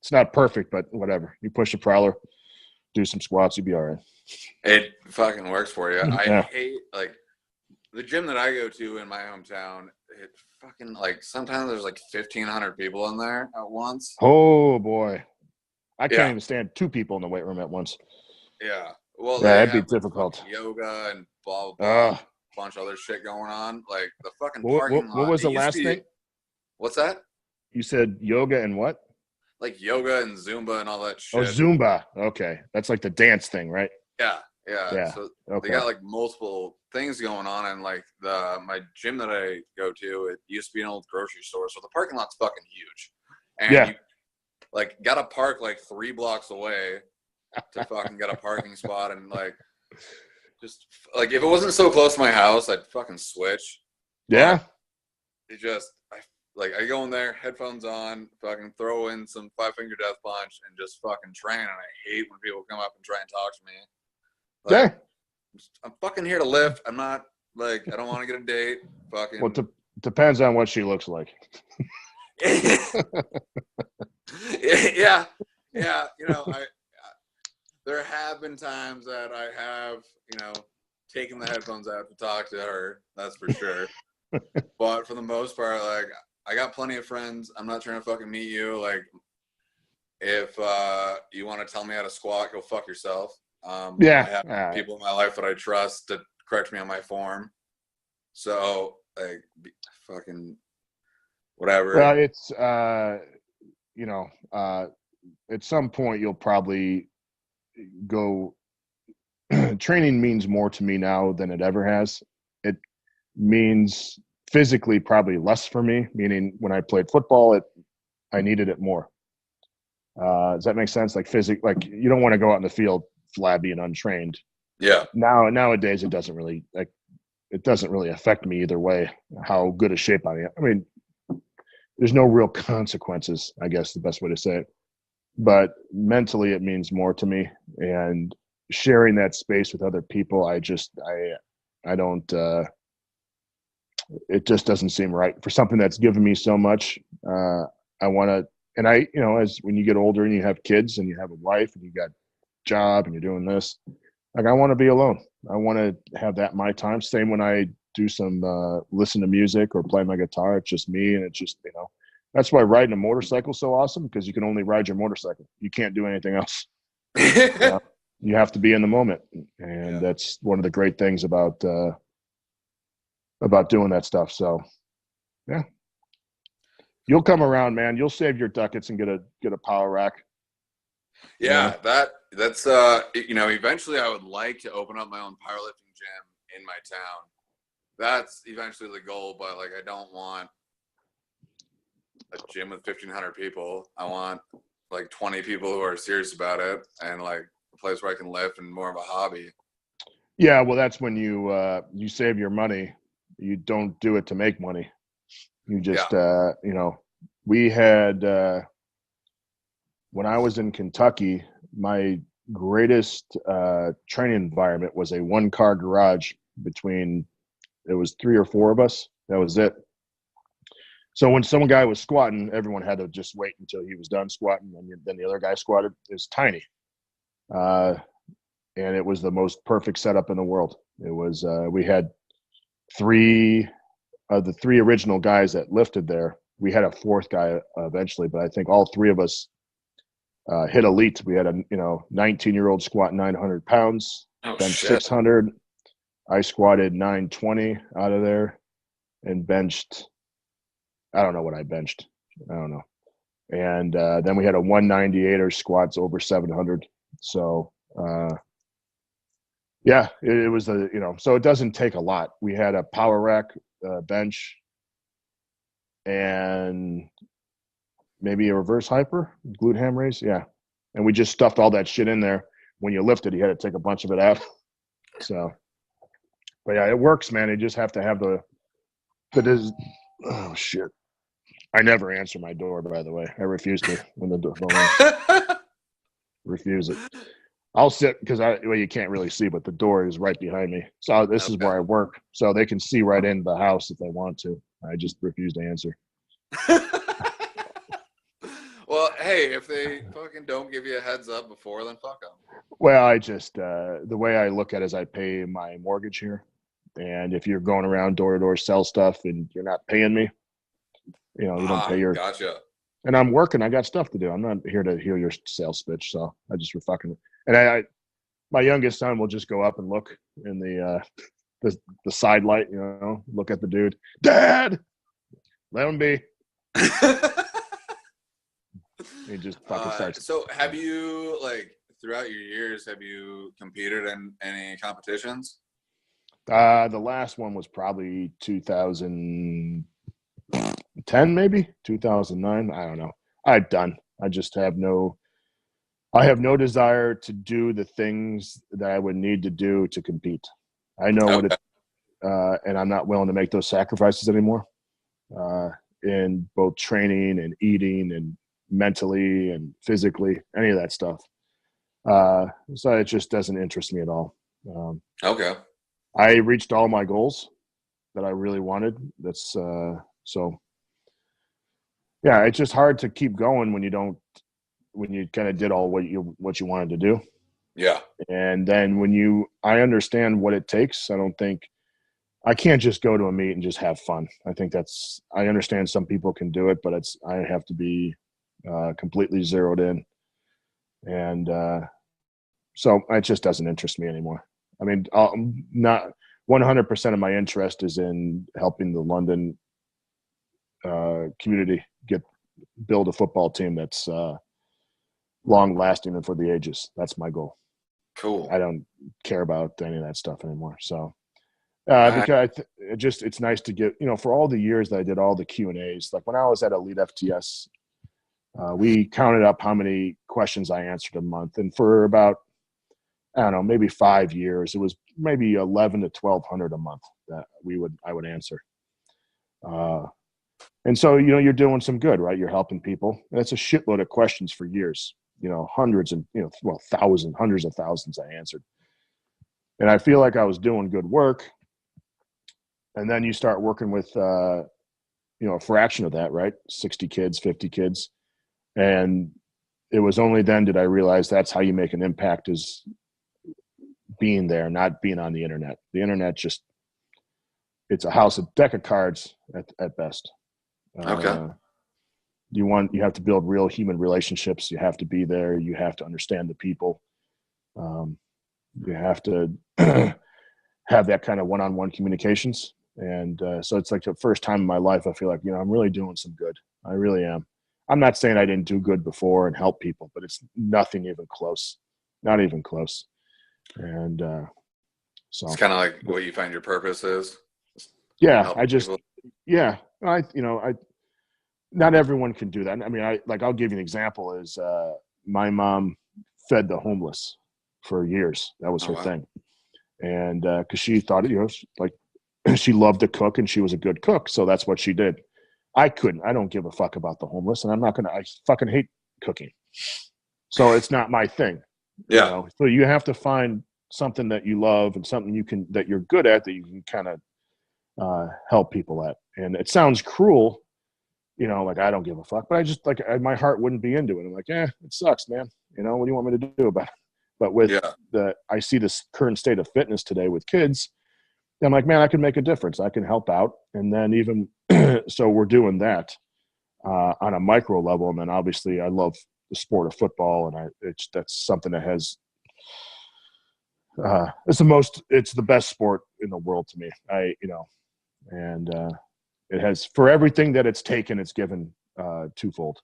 it's not perfect, but whatever. You push the prowler, do some squats, you'll be all right.
It fucking works for you.
Yeah.
I hate, like, the gym that I go to in my hometown, it fucking, like, sometimes there's like 1,500 people in there at once.
Oh boy, I can't
Yeah.
even stand 2 people in the weight room at once.
Yeah. Well,
Yeah,
they
it'd be
have, like,
difficult.
fucking yoga and blah, blah, blah,
Uh,
a bunch of other shit going on. Like, the fucking
what,
parking
what,
lot.
what was
it
the
used to
last
be-
thing?
What's that?
You said yoga and what?
Like yoga and Zumba and all that shit.
Oh, Zumba. Okay, that's like the dance thing, right?
Yeah.
Yeah.
So
Okay.
they got like multiple things going on, and like my gym that I go to, it used to be an old grocery store, so the parking lot's fucking huge, and
Yeah.
you like gotta park like 3 blocks away to fucking get a parking spot, and like just like if it wasn't so close to my house, I'd fucking switch.
Yeah.
But it just I go in there, headphones on, fucking throw in some 5-finger death punch, and just fucking train. And I hate when people come up and try and talk to me. Like,
Yeah.
I'm fucking here to lift. I'm not like I don't want to get a date. Fucking.
Well, depends on what she looks like.
yeah. You know, there have been times that I have, you know, taken the headphones out to talk to her. That's for sure. But for the most part, like I got plenty of friends. I'm not trying to fucking meet you. Like, if you want to tell me how to squat, go fuck yourself.
Yeah.
I have people in my life that I trust to correct me on my form. So, like, fucking whatever.
Well, it's you know, at some point you'll probably go. Training means more to me now than it ever has. It means physically probably less for me. Meaning, when I played football, I needed it more. Does that make sense? Like like you don't want to go out in the field flabby and untrained.
Yeah.
Nowadays it doesn't really affect me either way how good a shape I am. I mean, there's no real consequences, I guess the best way to say it. But mentally it means more to me, and sharing that space with other people, I don't it just doesn't seem right for something that's given me so much. I want to, and you know, as when you get older and you have kids and you have a wife and you got a job and you're doing this, like I want to be alone. I want to have that my time. Same when I do some listen to music or play my guitar. It's just me, and it's just, you know, that's why riding a motorcycle is so awesome, because you can only ride your motorcycle. You can't do anything else. You have to be in the moment, and that's one of the great things about doing that stuff. So, yeah, you'll come around, man. You'll save your ducats and get a power rack.
Yeah, that's you know, eventually I would like to open up my own powerlifting gym in my town. That's eventually the goal, but like I don't want a gym with 1,500 people. I want like 20 people who are serious about it, and like a place where I can lift and more of a hobby.
Yeah, well, that's when you save your money. You don't do it to make money. You just you know, we had when I was in Kentucky, my greatest training environment was a 1-car garage between, it was 3 or 4 of us. That was it. So when some guy was squatting, everyone had to just wait until he was done squatting, and then the other guy squatted. It was tiny. And it was the most perfect setup in the world. It was, we had 3 of the 3 original guys that lifted there. We had a 4th guy eventually, but I think all 3 of us hit elite. We had a 19-year-old squat 900 pounds, bench 600. I squatted 920 out of there, and benched, I don't know what I benched. I don't know. And then we had a 198er squats over 700. So yeah, it was so it doesn't take a lot. We had a power rack, bench, and maybe a reverse hyper, glute ham raise. Yeah. And we just stuffed all that shit in there. When you lifted, you had to take a bunch of it out. So, But yeah, it works, man. You just have to have oh shit. I never answer my door, by the way. I refuse to when the door rings. Refuse it. I'll sit because you can't really see, but the door is right behind me. So this is where I work. So they can see right into the house if they want to. I just refuse to answer.
Well, hey, if they fucking don't give you a heads up before, then fuck them.
Well, I just the way I look at it is I pay my mortgage here. And if you're going around door to door sell stuff and you're not paying me, you don't pay your.
Gotcha.
And I'm working. I got stuff to do. I'm not here to hear your sales pitch. So I just for fucking. And my youngest son will just go up and look in the side light. Look at the dude. Dad, let him be. He just fucking starts.
So have you, like, throughout your years, have you competed in any competitions?
The last one was probably 2010, maybe 2009. I don't know. I just have I have no desire to do the things that I would need to do to compete. I know what it, and I'm not willing to make those sacrifices anymore. In both training and eating and mentally and physically, any of that stuff. So it just doesn't interest me at all.
Okay.
I reached all my goals that I really wanted. That's so. Yeah, it's just hard to keep going when you kind of did all what you wanted to do.
Yeah. And
then I understand what it takes. I can't just go to a meet and just have fun. I understand some people can do it, but I have to be completely zeroed in. And so it just doesn't interest me anymore. I mean, not 100% of my interest is in helping the London community build a football team that's long lasting and for the ages. That's my goal.
Cool.
I don't care about any of that stuff anymore. So because it's nice to get, for all the years that I did all the Q&As, like when I was at Elite FTS, we counted up how many questions I answered a month. And for about, I don't know, maybe 5 years, it was maybe 11 to 1,200 a month that I would answer. And so, you're doing some good, right? You're helping people. And it's a shitload of questions for years, hundreds and, hundreds of thousands I answered. And I feel like I was doing good work. And then you start working with, a fraction of that, right? 60 kids, 50 kids. And it was only then did I realize that's how you make an impact, is being there, not being on the internet. The internet it's a deck of cards at best.
Okay.
You have to build real human relationships. You have to be there. You have to understand the people. You have to have that kind of one-on-one communications. And so it's like the first time in my life I feel like, I'm really doing some good. I really am. I'm not saying I didn't do good before and help people, but it's nothing even close. Not even close. And so
it's kind of like what you find your purpose is.
Yeah, not everyone can do that. I mean, I'll give you an example is my mom fed the homeless for years. That was her thing. And because she thought, like she loved to cook and she was a good cook. So that's what she did. I don't give a fuck about the homeless, and I fucking hate cooking. So it's not my thing.
Yeah.
So you have to find something that you love and something that you're good at that you can kind of help people at. And it sounds cruel, like I don't give a fuck, but I just my heart wouldn't be into it. I'm like, it sucks, man. What do you want me to do about it? But with I see this current state of fitness today with kids, I'm like, man, I can make a difference. I can help out. And then even so we're doing that on a micro level. And then obviously I love the sport of football, and that's something that has it's the best sport in the world to me. And it has, for everything that it's taken, it's given twofold.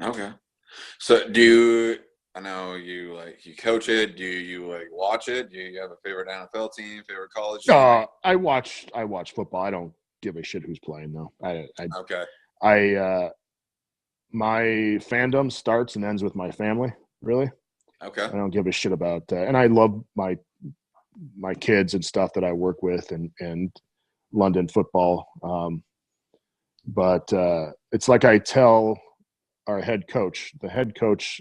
Okay. So I know you coach it. Do you watch it? Do you have a favorite NFL team, favorite college team?
I watch football. I don't give a shit who's playing though.
Okay.
My fandom starts and ends with my family, really.
Okay.
I don't give a shit about that. And I love my my kids and stuff that I work with and London football. But it's like I tell our head coach. The head coach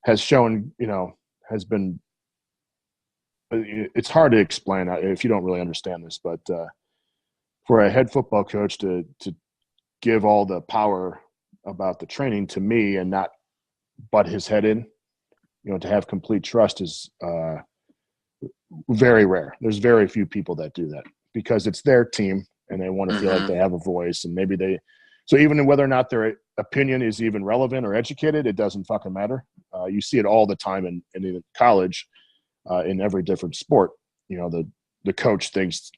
has shown, has been. It's hard to explain if you don't really understand this, but for a head football coach to give all the power about the training to me and not butt his head in, to have complete trust is very rare. There's very few people that do that because it's their team and they want to feel like they have a voice, and maybe so even whether or not their opinion is even relevant or educated, it doesn't fucking matter. You see it all the time in college, in every different sport. The coach thinks,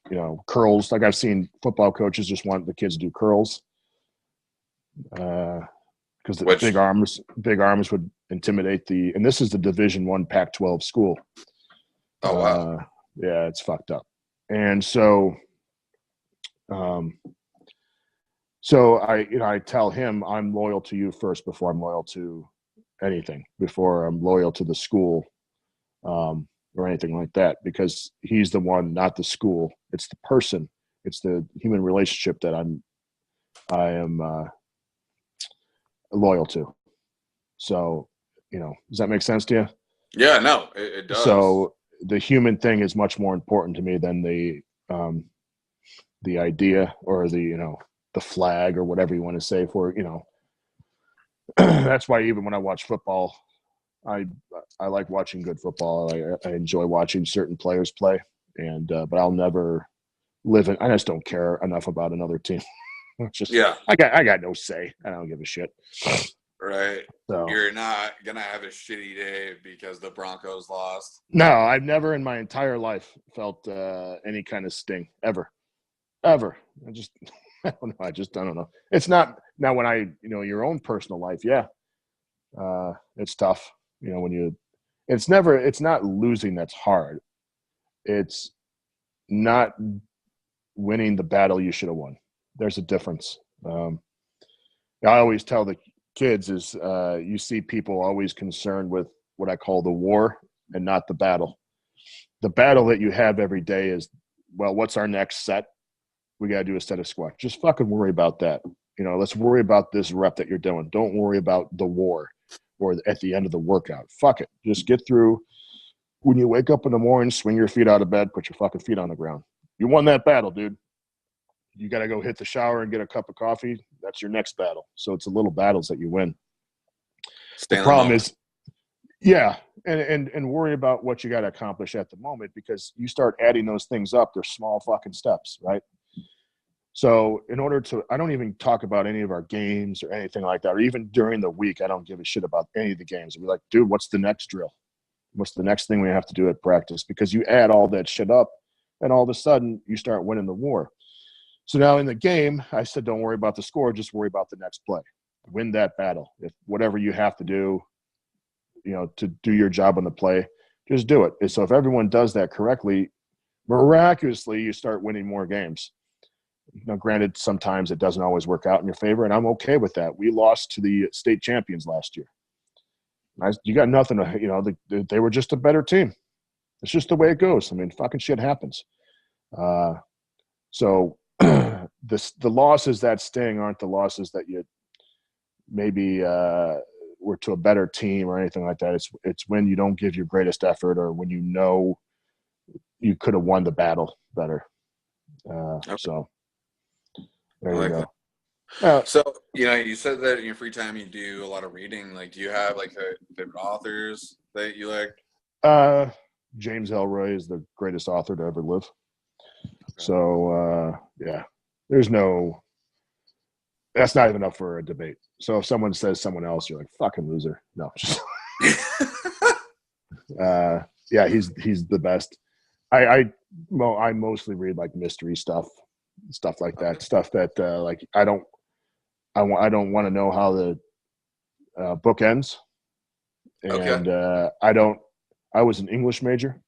curls. Like I've seen football coaches just want the kids to do curls because the big arms would intimidate and this is the Division I Pac-12 school.
Oh wow.
Yeah, it's fucked up. And so I tell him I'm loyal to you first before I'm loyal to anything, before I'm loyal to the school or anything like that, because he's the one, not the school. It's the person. It's the human relationship that I am loyal to. So, does that make sense to you?
Yeah, no, it does.
So the human thing is much more important to me than the idea or the flag or whatever you want to say for, that's why even when I watch football, I like watching good football. I enjoy watching certain players play, but I'll never live in. I just don't care enough about another team. It's just I got no say. I don't give a shit.
Right.
So
you're not gonna have a shitty day because the Broncos lost.
No, I've never in my entire life felt any kind of sting ever. I just I don't know. I don't know. It's not now when your own personal life. Yeah, it's tough. It's not losing that's hard. It's not winning the battle you should have won. There's a difference. I always tell the kids is you see people always concerned with what I call the war and not the battle. The battle that you have every day is, well, what's our next set? We got to do a set of squats. Just fucking worry about that. Let's worry about this rep that you're doing. Don't worry about the war or at the end of the workout. Fuck it. Just get through. When you wake up in the morning, swing your feet out of bed, put your fucking feet on the ground. You won that battle, dude. You got to go hit the shower and get a cup of coffee. That's your next battle. So it's the little battles that you win. The problem is, and worry about what you got to accomplish at the moment, because you start adding those things up. They're small fucking steps, right? So I don't even talk about any of our games or anything like that, or even during the week, I don't give a shit about any of the games. I'll be like, dude, what's the next drill? What's the next thing we have to do at practice? Because you add all that shit up, and all of a sudden you start winning the war. So now in the game, I said, don't worry about the score, just worry about the next play. Win that battle. If whatever you have to do, to do your job on the play, just do it. And so if everyone does that correctly, miraculously, you start winning more games. Now, granted, sometimes it doesn't always work out in your favor, and I'm okay with that. We lost to the state champions last year. You got nothing to, they were just a better team. It's just the way it goes. I mean, fucking shit happens. So the losses that sting aren't the losses that you maybe were to a better team or anything like that. It's when you don't give your greatest effort, or when you could have won the battle better.
Okay.
So there you go.
So, you said that in your free time you do a lot of reading. Like, do you have favorite authors that you like?
James Ellroy is the greatest author to ever live. Okay. So, that's not even up for a debate. So if someone says someone else, you're like, fucking loser. No. He's the best. I mostly read like mystery stuff like that. Stuff that I don't want to know how the book ends. And I was an English major,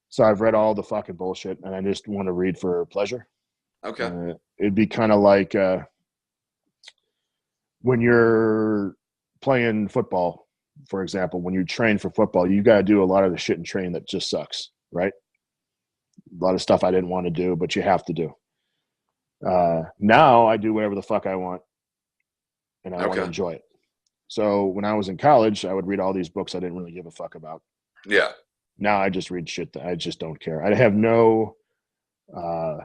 so I've read all the fucking bullshit, and I just want to read for pleasure. Okay. It'd be kind of like when you're playing football, for example, when you train for football, you got to do a lot of the shit in training that just sucks. right? A lot of stuff I didn't want to do, but you have to do. Now I do whatever the fuck I want, and I want to
Okay.
enjoy it. So when I was in college, I would read all these books I didn't really give a fuck about.
Yeah.
Now I just read shit that I just don't care. I have no, I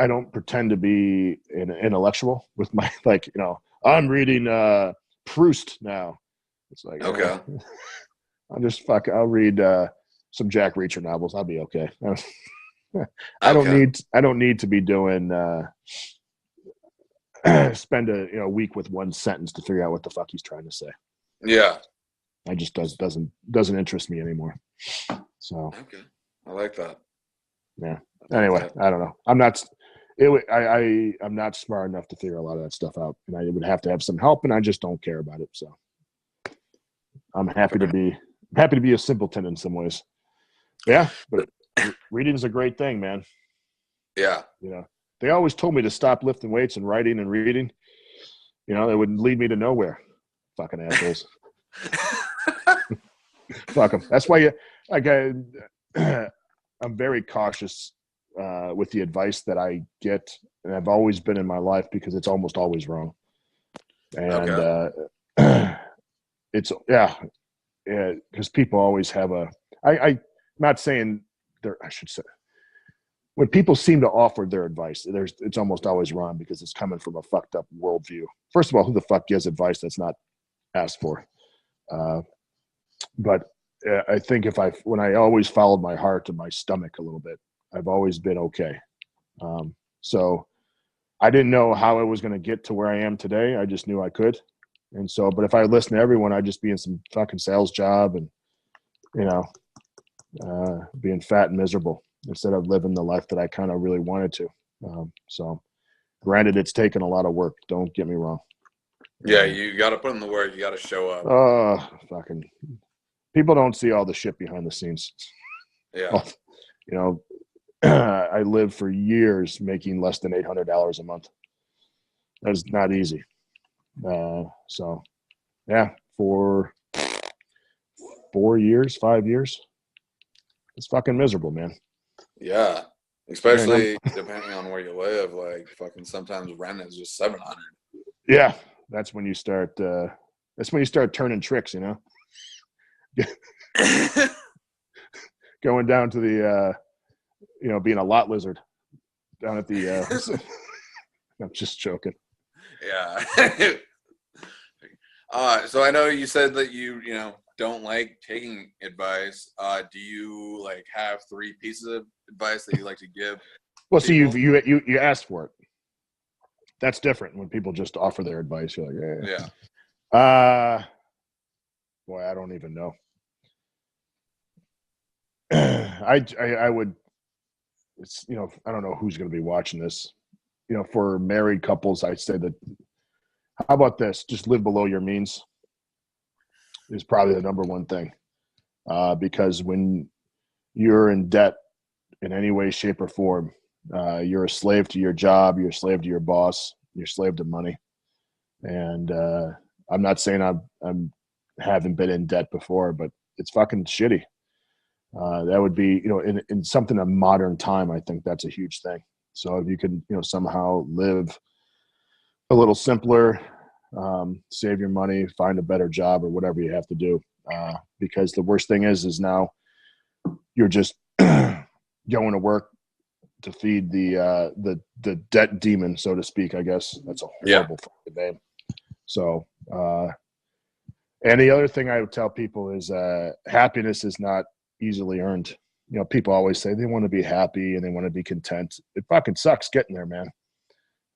don't pretend to be an intellectual with my, like, I'm reading Proust now. It's like,
Okay.
I'll read some Jack Reacher novels. I'll be okay. I
Okay.
don't need to be doing, spend a week with one sentence to figure out what the fuck he's trying to say.
Yeah.
I just doesn't interest me anymore. So
Okay. I like that.
yeah.
I like
Anyway,
that.
I don't know. I'm not. I'm not smart enough to figure a lot of that stuff out, and I would have to have some help, and I just don't care about it. So I'm happy
Fair
to be a simpleton in some ways. Yeah, but reading's a great thing, man.
Yeah.
They always told me to stop lifting weights and writing and reading. They would lead me to nowhere. Fucking assholes. Fuck them. That's why I'm very cautious with the advice that I get, and I've always been in my life because it's almost always wrong. And it's because people always have I'm not saying I should say when people seem to offer their advice, it's almost always wrong because it's coming from a fucked up worldview. First of all, who the fuck gives advice that's not asked for? But I think when I always followed my heart and my stomach a little bit, I've always been okay. So I didn't know how I was going to get to where I am today. I just knew I could. And so, but if I listened to everyone, I'd just be in some fucking sales job and, being fat and miserable instead of living the life that I kind of really wanted to. So granted, it's taken a lot of work. Don't get me wrong.
Yeah, you got to put in the work. You got to show up.
Fucking people don't see all the shit behind the scenes.
Yeah.
I lived for years making less than $800 a month. That's not easy. So yeah, for 5 years, it's fucking miserable, man.
Yeah. Especially depending on where you live, like fucking sometimes rent is just 700.
Yeah, that's when you start. Turning tricks, going down to the, being a lot lizard down at the. I'm just joking.
Yeah. So I know you said that you don't like taking advice. Do you like have 3 pieces of advice that you like to give?
Well,
people?
see, you asked for it. That's different when people just offer their advice. You're like,
Yeah.
Boy, I don't even know. I would. It's I don't know who's going to be watching this. For married couples, I'd say that. How about this? Just live below your means is probably the number one thing, because when you're in debt in any way, shape, or form, you're a slave to your job, you're a slave to your boss, you're a slave to money. And I'm not saying I'm haven't been in debt before, but it's fucking shitty. That would be, in something of modern time, I think that's a huge thing. So if you can, somehow live a little simpler, save your money, find a better job or whatever you have to do. Because the worst thing is now you're just going to work to feed the debt demon, so to speak. I guess that's a horrible fucking name. So, and the other thing I would tell people is happiness is not easily earned. People always say they want to be happy and they want to be content. It fucking sucks getting there, man.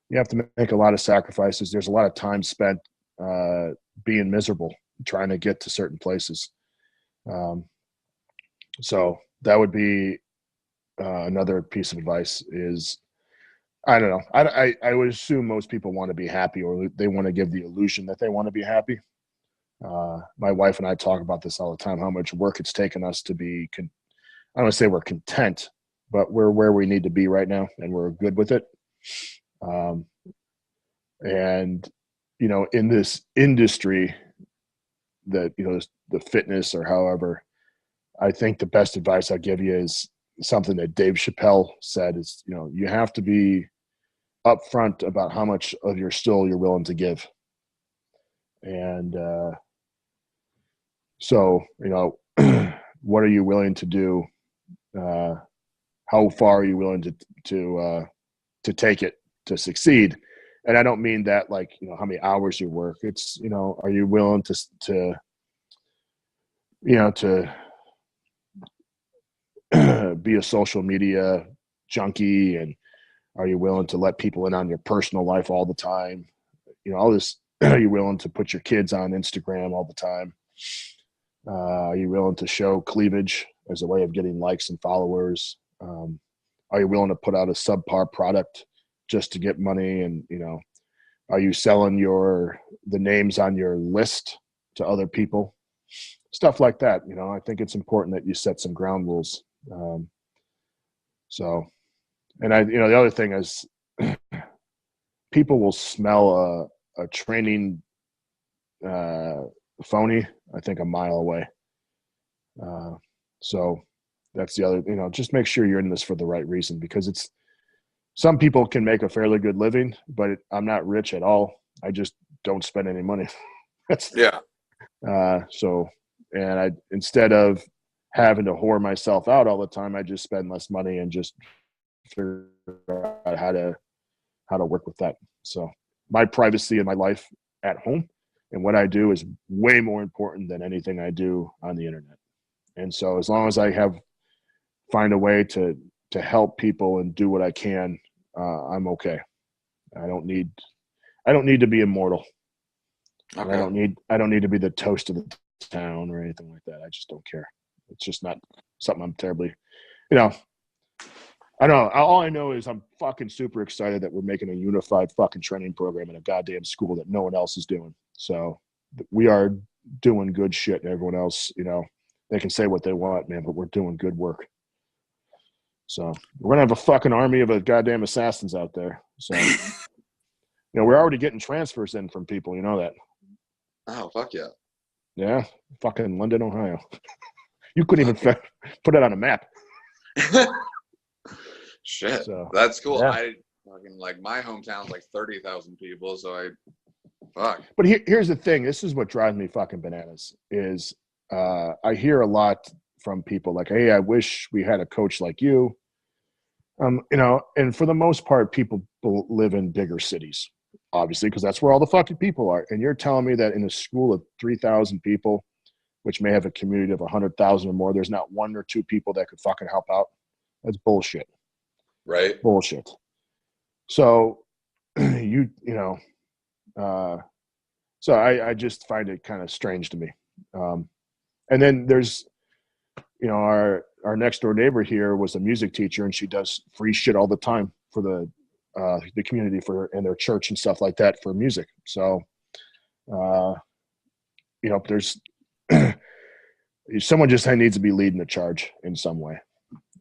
You have to make a lot of sacrifices. There's a lot of time spent being miserable, trying to get to certain places. So that would be another piece of advice is, I don't know. I would assume most people want to be happy, or they want to give the illusion that they want to be happy. My wife and I talk about this all the time, how much work it's taken us to be, I don't want to say we're content, but we're where we need to be right now and we're good with it. And, in this industry that, the fitness or however, I think the best advice I'll give you is something that Dave Chappelle said is, you have to be upfront about how much of your soul you're willing to give. And so, what are you willing to do? How far are you willing to take it to succeed? And I don't mean that like, how many hours you work. It's, are you willing to be a social media junkie, and are you willing to let people in on your personal life all the time? All this. Are you willing to put your kids on Instagram all the time? Are you willing to show cleavage as a way of getting likes and followers? Are you willing to put out a subpar product just to get money? And, are you selling the names on your list to other people? Stuff like that. I think it's important that you set some ground rules. And the other thing is people will smell a training phony, I think, a mile away. So that's the other, just make sure you're in this for the right reason, because some people can make a fairly good living, but I'm not rich at all. I just don't spend any money. Instead of having to whore myself out all the time, I just spend less money and just figure out how to work with that. So my privacy in my life at home and what I do is way more important than anything I do on the internet. And so as long as I find a way to help people and do what I can, I'm okay. I don't need to be immortal. Okay. I don't need to be the toast of the town or anything like that. I just don't care. It's just not something I'm terribly, I don't know. All I know is I'm fucking super excited that we're making a unified fucking training program in a goddamn school that no one else is doing. So we are doing good shit, and everyone else, they can say what they want, man, but we're doing good work. So we're going to have a fucking army of a goddamn assassins out there. So, we're already getting transfers in from people. You know that.
Oh, fuck yeah.
Yeah. Fucking London, Ohio. You couldn't even put it on a map.
Shit.
So,
that's cool.
Yeah.
I fucking, like, my hometown's like 30,000 people. So fuck.
But here's the thing. This is what drives me fucking bananas is I hear a lot from people like, hey, I wish we had a coach like you. And for the most part, people live in bigger cities, obviously, because that's where all the fucking people are. And you're telling me that in a school of 3,000 people, which may have a community of 100,000 or more, there's not one or two people that could fucking help out? That's bullshit.
Right.
Bullshit. So, so I just find it kind of strange to me. And then there's, our next door neighbor here was a music teacher, and she does free shit all the time for the community and their church and stuff like that for music. So, there's someone just needs to be leading the charge in some way.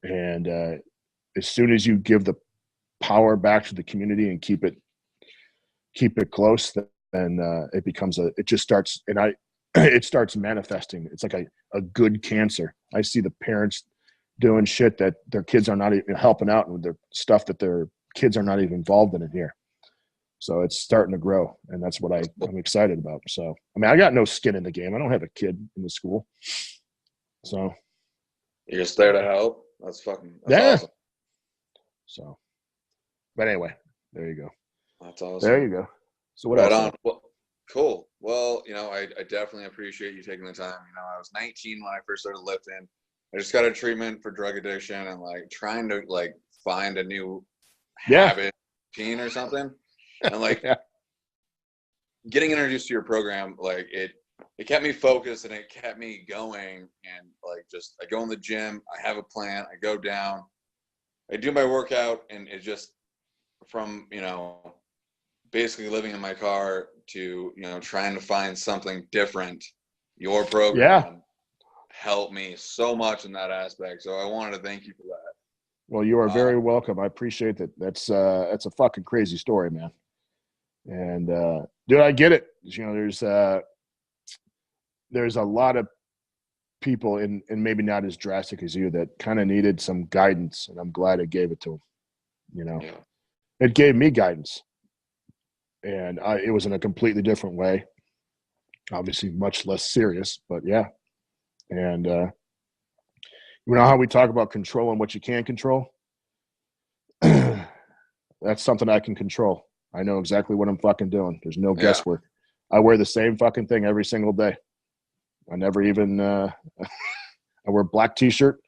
And as soon as you give the power back to the community and keep it close, then it starts manifesting. It's like a good cancer. I see the parents doing shit that their kids are not even helping out with, their stuff that their kids are not even involved in it here. So it's starting to grow, and that's what I'm excited about. So, I got no skin in the game. I don't have a kid in the school. So
you're just there to help. That's awesome.
So, but anyway, there you go.
That's awesome.
There you go. So what
right
else?
On. Well, cool. Well, I definitely appreciate you taking the time. I was 19 when I first started lifting. I just got a treatment for drug addiction and trying to find a new habit, routine or something. And getting introduced to your program, it kept me focused and it kept me going. And I go in the gym, I have a plan, I go down, I do my workout, and it just from, basically living in my car to, trying to find something different. Your program helped me so much in that aspect. So I wanted to thank you for that.
Well, you are very welcome. I appreciate that. That's a fucking crazy story, man. And dude, I get it. There's a lot of people, and maybe not as drastic as you, that kind of needed some guidance, and I'm glad it gave it to them. You know,
Yeah.
it gave me guidance, and it was in a completely different way, obviously much less serious, but yeah. And you know how we talk about controlling what you can't control? That's something I can control. I know exactly what I'm fucking doing. There's no
Yeah.
guesswork. I wear the same fucking thing every single day. I never even I wear a black t-shirt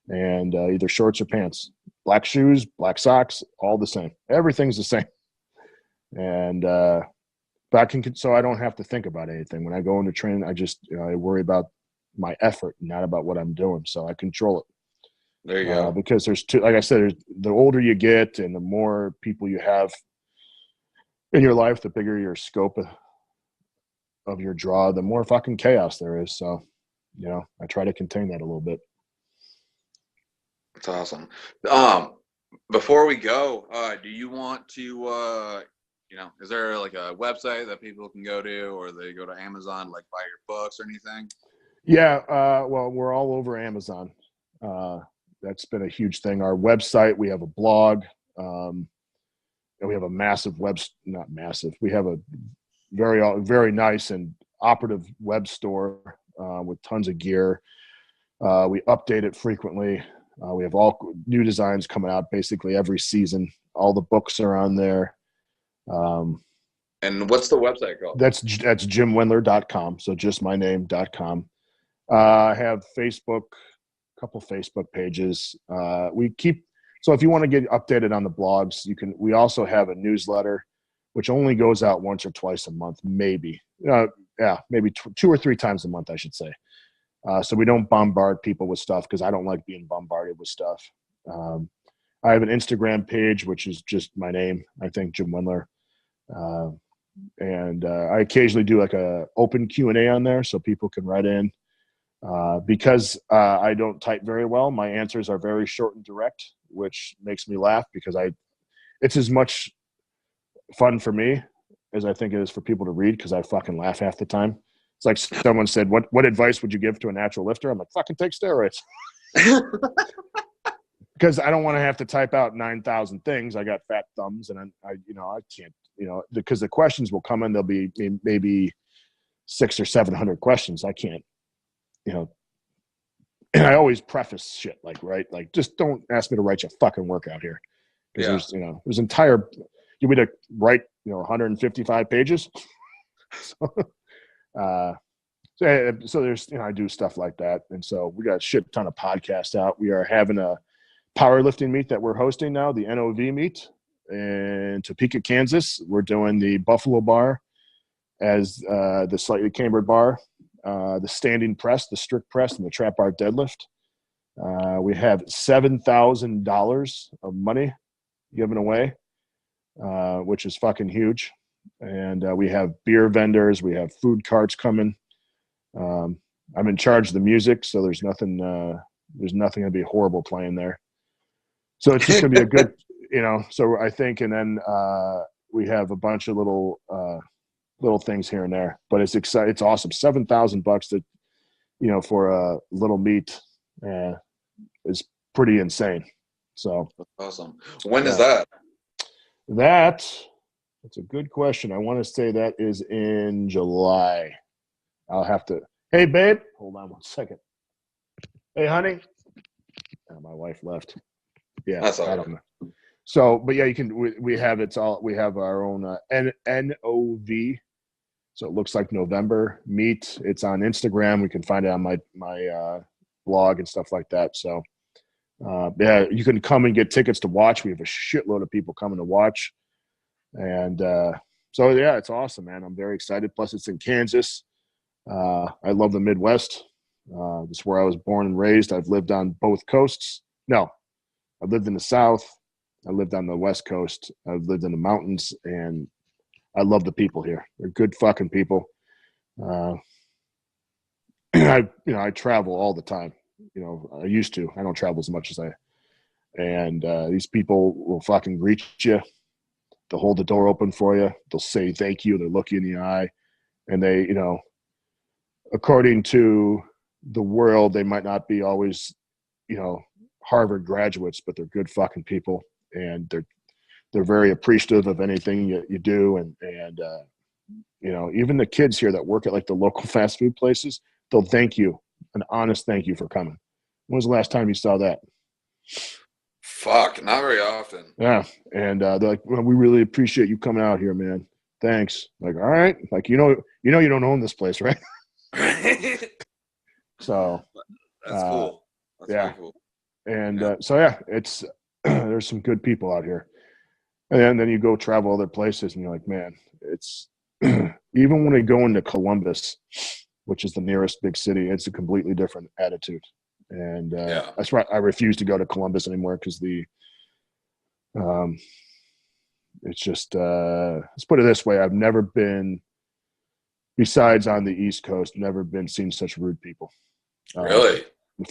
and either shorts or pants. Black shoes, black socks, all the same. Everything's the same. And but I can, so I don't have to think about anything. When I go into training, I just, you know, I worry about my effort, not about what I'm doing. So I control it.
There you go.
Because there's two, like I said, the older you get and the more people you have in your life, the bigger your scope of your draw, the more fucking chaos there is. So, you know, I try to contain that a little bit.
That's awesome. Before we go, do you want to, you know, is there like a website that people can go to, or they go to Amazon, like buy your books or anything?
Yeah. Well, we're all over Amazon. That's been a huge thing. Our website, we have a blog. And we have a massive not massive. We have a very nice and operative web store with tons of gear. We update it frequently. We have all new designs coming out basically every season. All the books are on there.
And what's the website called?
That's jimwendler.com. So just my name.com. I have Facebook, a couple Facebook pages. So if you want to get updated on the blogs, you can. We also have a newsletter, which only goes out once or twice a month, maybe. Maybe 2 or 3 times a month, I should say. So we don't bombard people with stuff, because I don't like being bombarded with stuff. I have an Instagram page, which is just my name, I think, Jim Wendler. And I occasionally do like a open Q&A on there so people can write in. Because I don't type very well, my answers are very short and direct, which makes me laugh, because it's as much fun for me as I think it is for people to read, because I fucking laugh half the time. It's like someone said, what advice would you give to a natural lifter? I'm like, fucking take steroids. Because I don't want to have to type out 9,000 things. I got fat thumbs, and I can't, because the questions will come in. There'll be maybe 600 or 700 questions. I can't, and I always preface shit like, just don't ask me to write you a fucking workout here. Because there's entire, you want me to write, 155 pages. So there's, I do stuff like that. And so we got a shit ton of podcasts out. We are having a powerlifting meet that we're hosting now, the NOV meet in Topeka, Kansas. We're doing the Buffalo bar as the slightly cambered bar, the standing press, the strict press, and the trap bar deadlift. We have $7,000 of money given away, which is fucking huge. And we have beer vendors. We have food carts coming. I'm in charge of the music, so there's nothing going to be horrible playing there. So it's just going to be a good, so I think, and then we have a bunch of little things here and there, but it's exciting. It's awesome. $7,000 to, for a little meet is pretty insane. So
awesome. When is that?
That's a good question. I want to say that is in July. I'll have to. Hey, babe. Hold on one second. Hey, honey. Oh, my wife left. Yeah,
that's all right.
I don't know. So, but yeah, you can. We have we have our own NOV. So it looks like November meet. It's on Instagram. We can find it on my blog and stuff like that. So, yeah, you can come and get tickets to watch. We have a shitload of people coming to watch. And so, yeah, it's awesome, man. I'm very excited. Plus, it's in Kansas. I love the Midwest. It's where I was born and raised. I've lived on both coasts. No, I lived in the South. I lived on the West Coast. I've lived in the mountains, and I love the people here. They're good fucking people. I travel all the time. I used to. I don't travel as much as and these people will fucking greet you. They'll hold the door open for you. They'll say thank you. They'll look you in the eye. And they, according to the world. They might not be always, Harvard graduates, but they're good fucking people, and they're very appreciative of anything you do, and even the kids here that work at like the local fast food places, they'll thank you, an honest thank you for coming. When was the last time you saw that?
Fuck, not very often.
Yeah, and they're like, well, we really appreciate you coming out here, man. Thanks. Like, all right, like you don't own this place, right? So
that's cool. That's
yeah,
very cool.
and so yeah, it's there's some good people out here, and then you go travel other places, and you're like, man, it's even when we go into Columbus, which is the nearest big city, it's a completely different attitude. And that's why I refuse to go to Columbus anymore, because it's just let's put it this way: I've never been, besides on the East Coast, never been seen such rude people.
Really?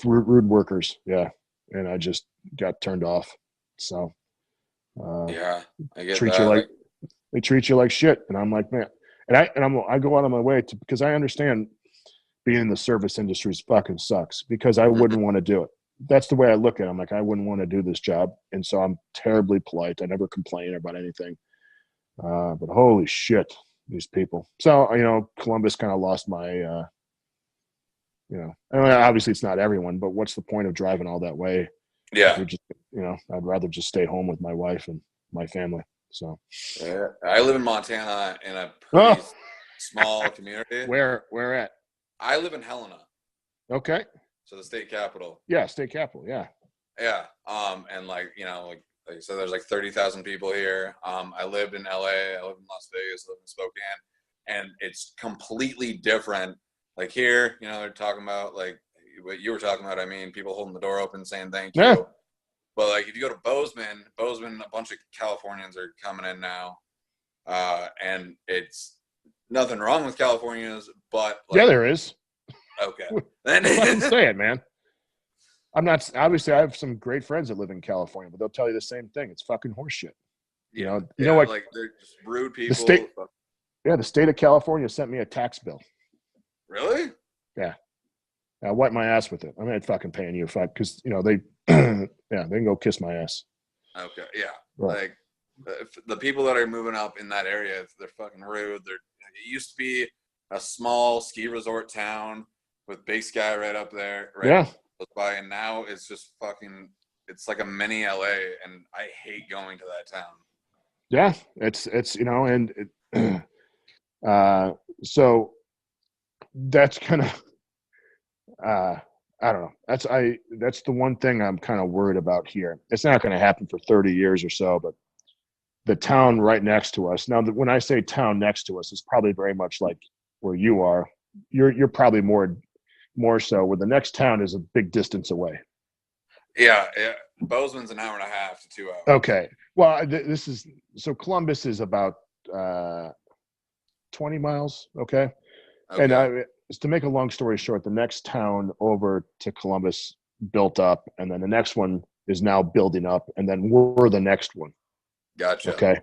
Rude workers, yeah. And I just got turned off. So
yeah, I get
treat
that.
you like they treat you like shit, and I'm like, man, and I go out of my way to, because I understand being in the service industry fucking sucks, because I wouldn't want to do it. That's the way I look at it. I'm like, I wouldn't want to do this job. And so I'm terribly polite. I never complain about anything. But holy shit, these people. So, Columbus kind of lost my, I mean, obviously it's not everyone, but what's the point of driving all that way?
Yeah.
You're just, I'd rather just stay home with my wife and my family. So
yeah. I live in Montana in a pretty small community.
Where at?
I live in Helena.
Okay.
So the state capital.
Yeah, state capital. Yeah.
Yeah. And like I said, there's like 30,000 people here. I lived in LA. I live in Las Vegas. I live in Spokane, and it's completely different. Like here, they're talking about like what you were talking about. I mean, people holding the door open, saying thank you.
Yeah.
But like if you go to Bozeman, a bunch of Californians are coming in now, and it's nothing wrong with Californians, but like,
yeah, there is.
Okay.
Fucking say it, man. I'm not, obviously I have some great friends that live in California, but they'll tell you the same thing. It's fucking horseshit. You know what?
Like they're just rude people.
The state of California sent me a tax bill.
Really?
Yeah. I wiped my ass with it. I mean, I'd fucking paying you because they, they can go kiss my ass.
Okay. Yeah.
Right.
Like the people that are moving up in that area, they're fucking rude. It used to be a small ski resort town with Big Sky right up there, right by, and now it's just fucking, it's like a mini LA, and I hate going to that town.
Yeah, it's and so that's kind of I don't know. That's the one thing I'm kind of worried about here. It's not going to happen for 30 years or so, but the town right next to us. Now, when I say town next to us, it's probably very much like where you are. You're probably more so, where the next town is a big distance away.
Yeah. Bozeman's an hour and a half to 2 hours.
Okay. Well, Columbus is about 20 miles. Okay. And to make a long story short, the next town over to Columbus built up, and then the next one is now building up, and then we're the next one.
Gotcha.
Okay.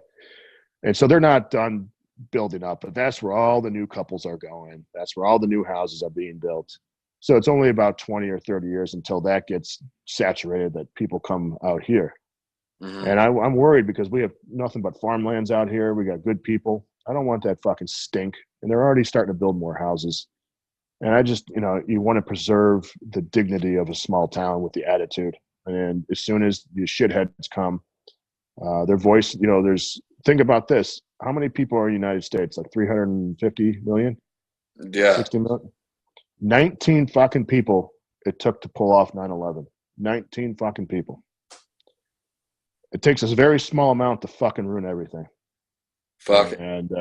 And so they're not done building up, but that's where all the new couples are going. That's where all the new houses are being built. So it's only about 20 or 30 years until that gets saturated, that people come out here. Mm-hmm. And I'm worried, because we have nothing but farmlands out here. We got good people. I don't want that fucking stink. And they're already starting to build more houses. And I just, you want to preserve the dignity of a small town with the attitude. And as soon as the shitheads come, their voice, think about this. How many people are in the United States? Like 350 million?
Yeah.
60 million? 19 fucking people it took to pull off 9/11. 19 fucking people. It takes a very small amount to fucking ruin everything.
Fuck.
And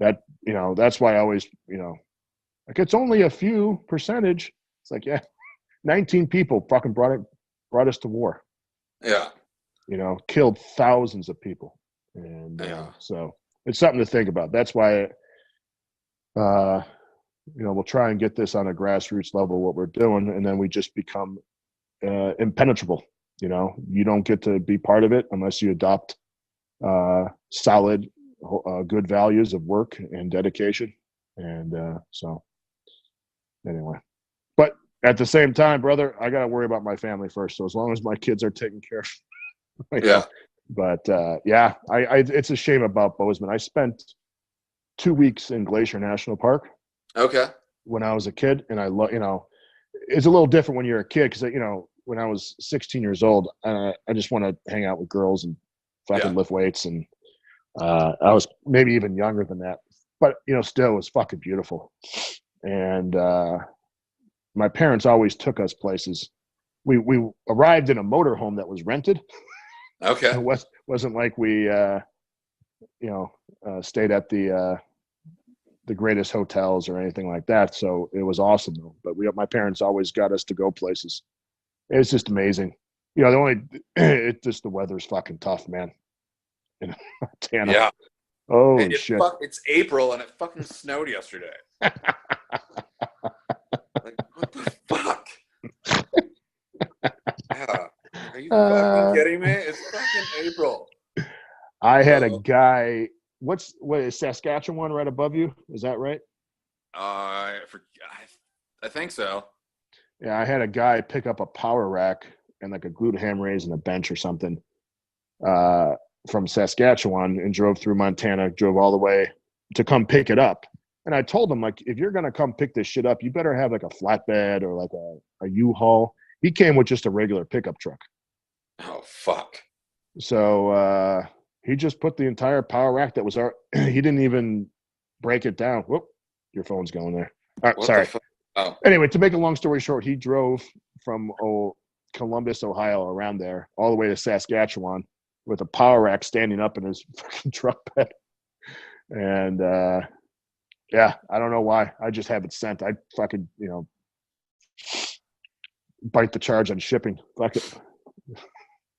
that's why I always, like, it's only a few percentage. It's like, yeah, 19 people fucking brought us to war.
Yeah.
Killed thousands of people. And so it's something to think about. That's why, we'll try and get this on a grassroots level, what we're doing, and then we just become impenetrable. You don't get to be part of it unless you adopt solid, good values of work and dedication. And so anyway, but At the same time, brother, I got to worry about my family first. So as long as my kids are taken care of,
Yeah.
But yeah, it's a shame about Bozeman. I spent 2 weeks in Glacier National Park
Okay.
when I was a kid, and I love, it's a little different when you're a kid because when I was 16 years old, I just want to hang out with girls and fucking lift weights, and I was maybe even younger than that, but still it was fucking beautiful. And my parents always took us places. We arrived in a motorhome that was rented.
Okay.
It wasn't like we stayed at the greatest hotels or anything like that. So it was awesome though. But my parents always got us to go places. It's just amazing. It's just the weather's fucking tough, man. In Montana.
Yeah.
Oh shit.
It's April and it fucking snowed yesterday. Like, what the fuck? Yeah. Are you fucking kidding me? It's fucking April.
I had a guy. What is Saskatchewan right above you? Is that right?
I think so.
Yeah, I had a guy pick up a power rack and like a glued ham raise and a bench or something from Saskatchewan and drove through Montana, drove all the way to come pick it up. And I told him, like, if you're going to come pick this shit up, you better have like a flatbed or like a U-Haul. He came with just a regular pickup truck.
Oh, fuck.
So he just put the entire power rack that was he didn't even break it down. Whoop, your phone's going there. All right,
What
sorry.
Oh.
Anyway, to make a long story short, he drove from Columbus, Ohio, around there, all the way to Saskatchewan with a power rack standing up in his fucking truck bed. And yeah, I don't know why. I just have it sent. I fucking, bite the charge on shipping. Fuck it.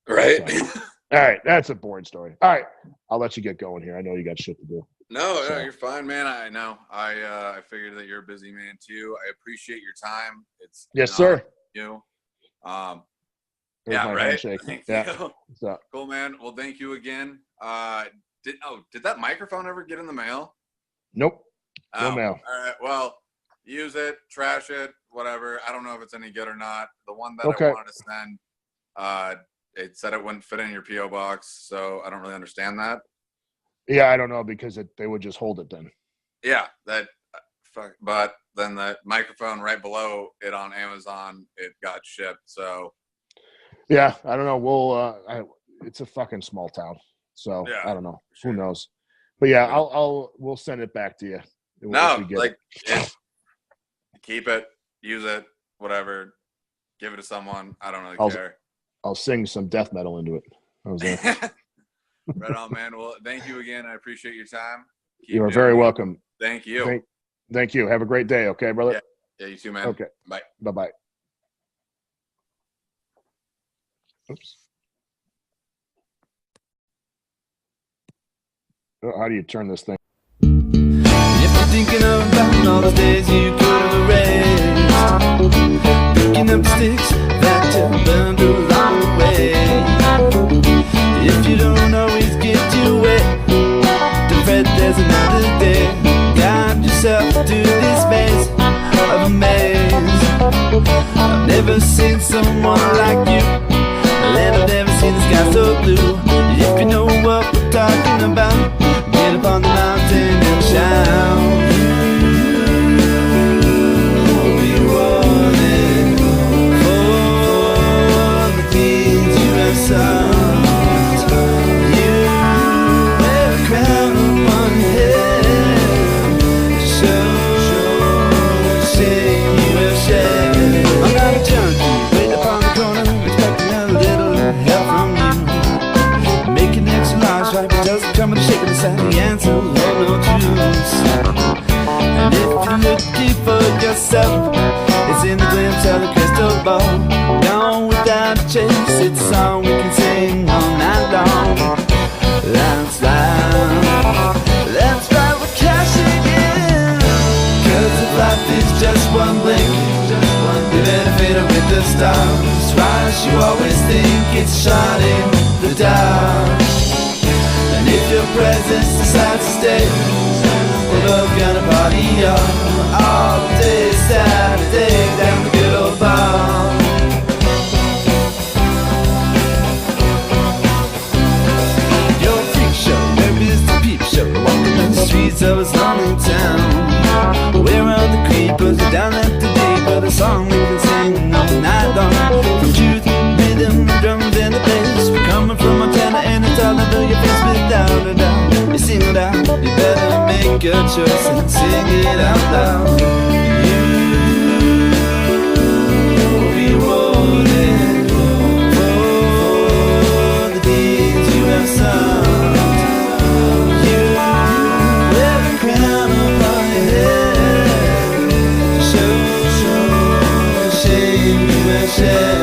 Right?
So, all right, that's a boring story. All right, I'll let you get going here. I know you got shit to do.
No, you're fine, man. I know. I figured that you're a busy man too. I appreciate your time. It's
yes, sir.
You.
There's
Yeah,
my
right.
handshake.
Thank
Yeah.
you.
So,
Cool, man. Well, thank you again. Did that microphone ever get in the mail?
nope. No
Oh,
mail.
all right. Well, use it, trash it, whatever. I don't know if it's any good or not. The one that
Okay.
I wanted to send, it said it wouldn't fit in your PO box, so I don't really understand that.
Yeah, I don't know because they would just hold it then.
Yeah, but then the microphone right below it on Amazon, it got shipped. So
Yeah, I don't know. It's a fucking small town, so
Yeah,
I don't know.
sure.
Who knows? But yeah, we'll send it back to you.
no, like keep it, use it, whatever. Give it to someone. I don't really care.
I'll sing some death metal into it. How's that?
Right on, man. Well, thank you again. I appreciate your time.
You are very welcome.
Thank you.
Thank you. Have a great day, okay, brother?
Yeah, you too, man.
Okay.
Bye.
Bye-bye. Oops. How do you turn this thing?
If you're thinking about all the days you could have erased, picking up sticks that you burned along the way. If you don't always get your way, don't fret, there's another day. Guide yourself through this maze of a maze. I've never seen someone like you, and I've never seen the sky so blue. If you know what we're talking about, get up on the mountain and shout. You'll be running for the things you have sought. You wear a crown on your head to show the shame you have shed. I'm not a junkie, wait upon the corner, expecting a little help from you. Making extra large, right, but doesn't come with a shake of the side. The answer, hold no juice. And if you're looking for yourself, it's in the glimpse of the crystal ball. Gone without a chase, it's a song we can sing all night long. That's right, we're cashing in. 'Cause if life is just one blink, you better fit it with the stars. Rise, you always think it's shot in the dark. And if your presence decides to stay, we're both gonna party all day Saturday down the good old down at the gate, but a song we can sing all night long. From truth, rhythm, drums, and the bass. We're coming from Montana, and it's all over your face without a doubt. You sing it out, you better make a choice and sing it out loud. You'll be rewarded for the deeds you have sung. You wear a crown upon your head, show the shame you have shed.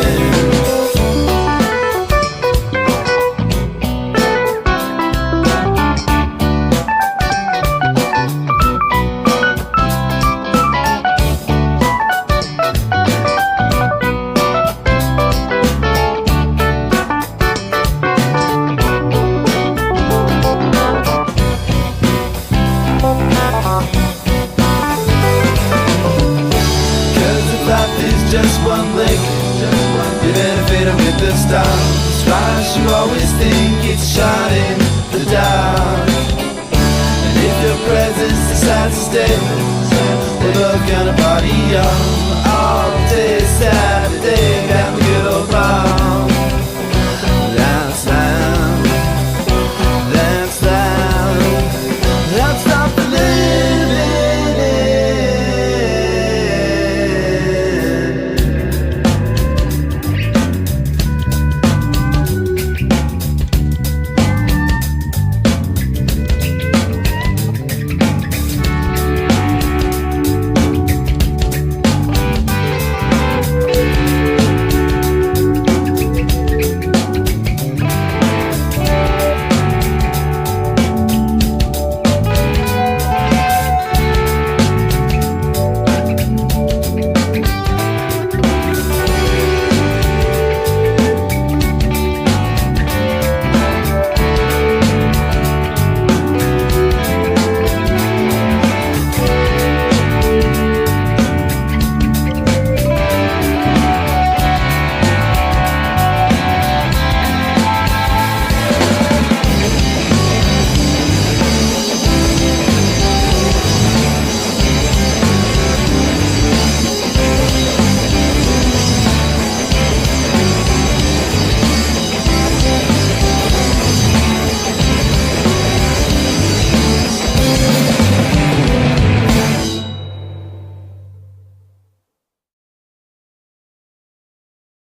Just one lick, you better fade it with the stars. Rise, you always think it's shot in the dark. And if your presence decides to stay, we're both gonna party all day.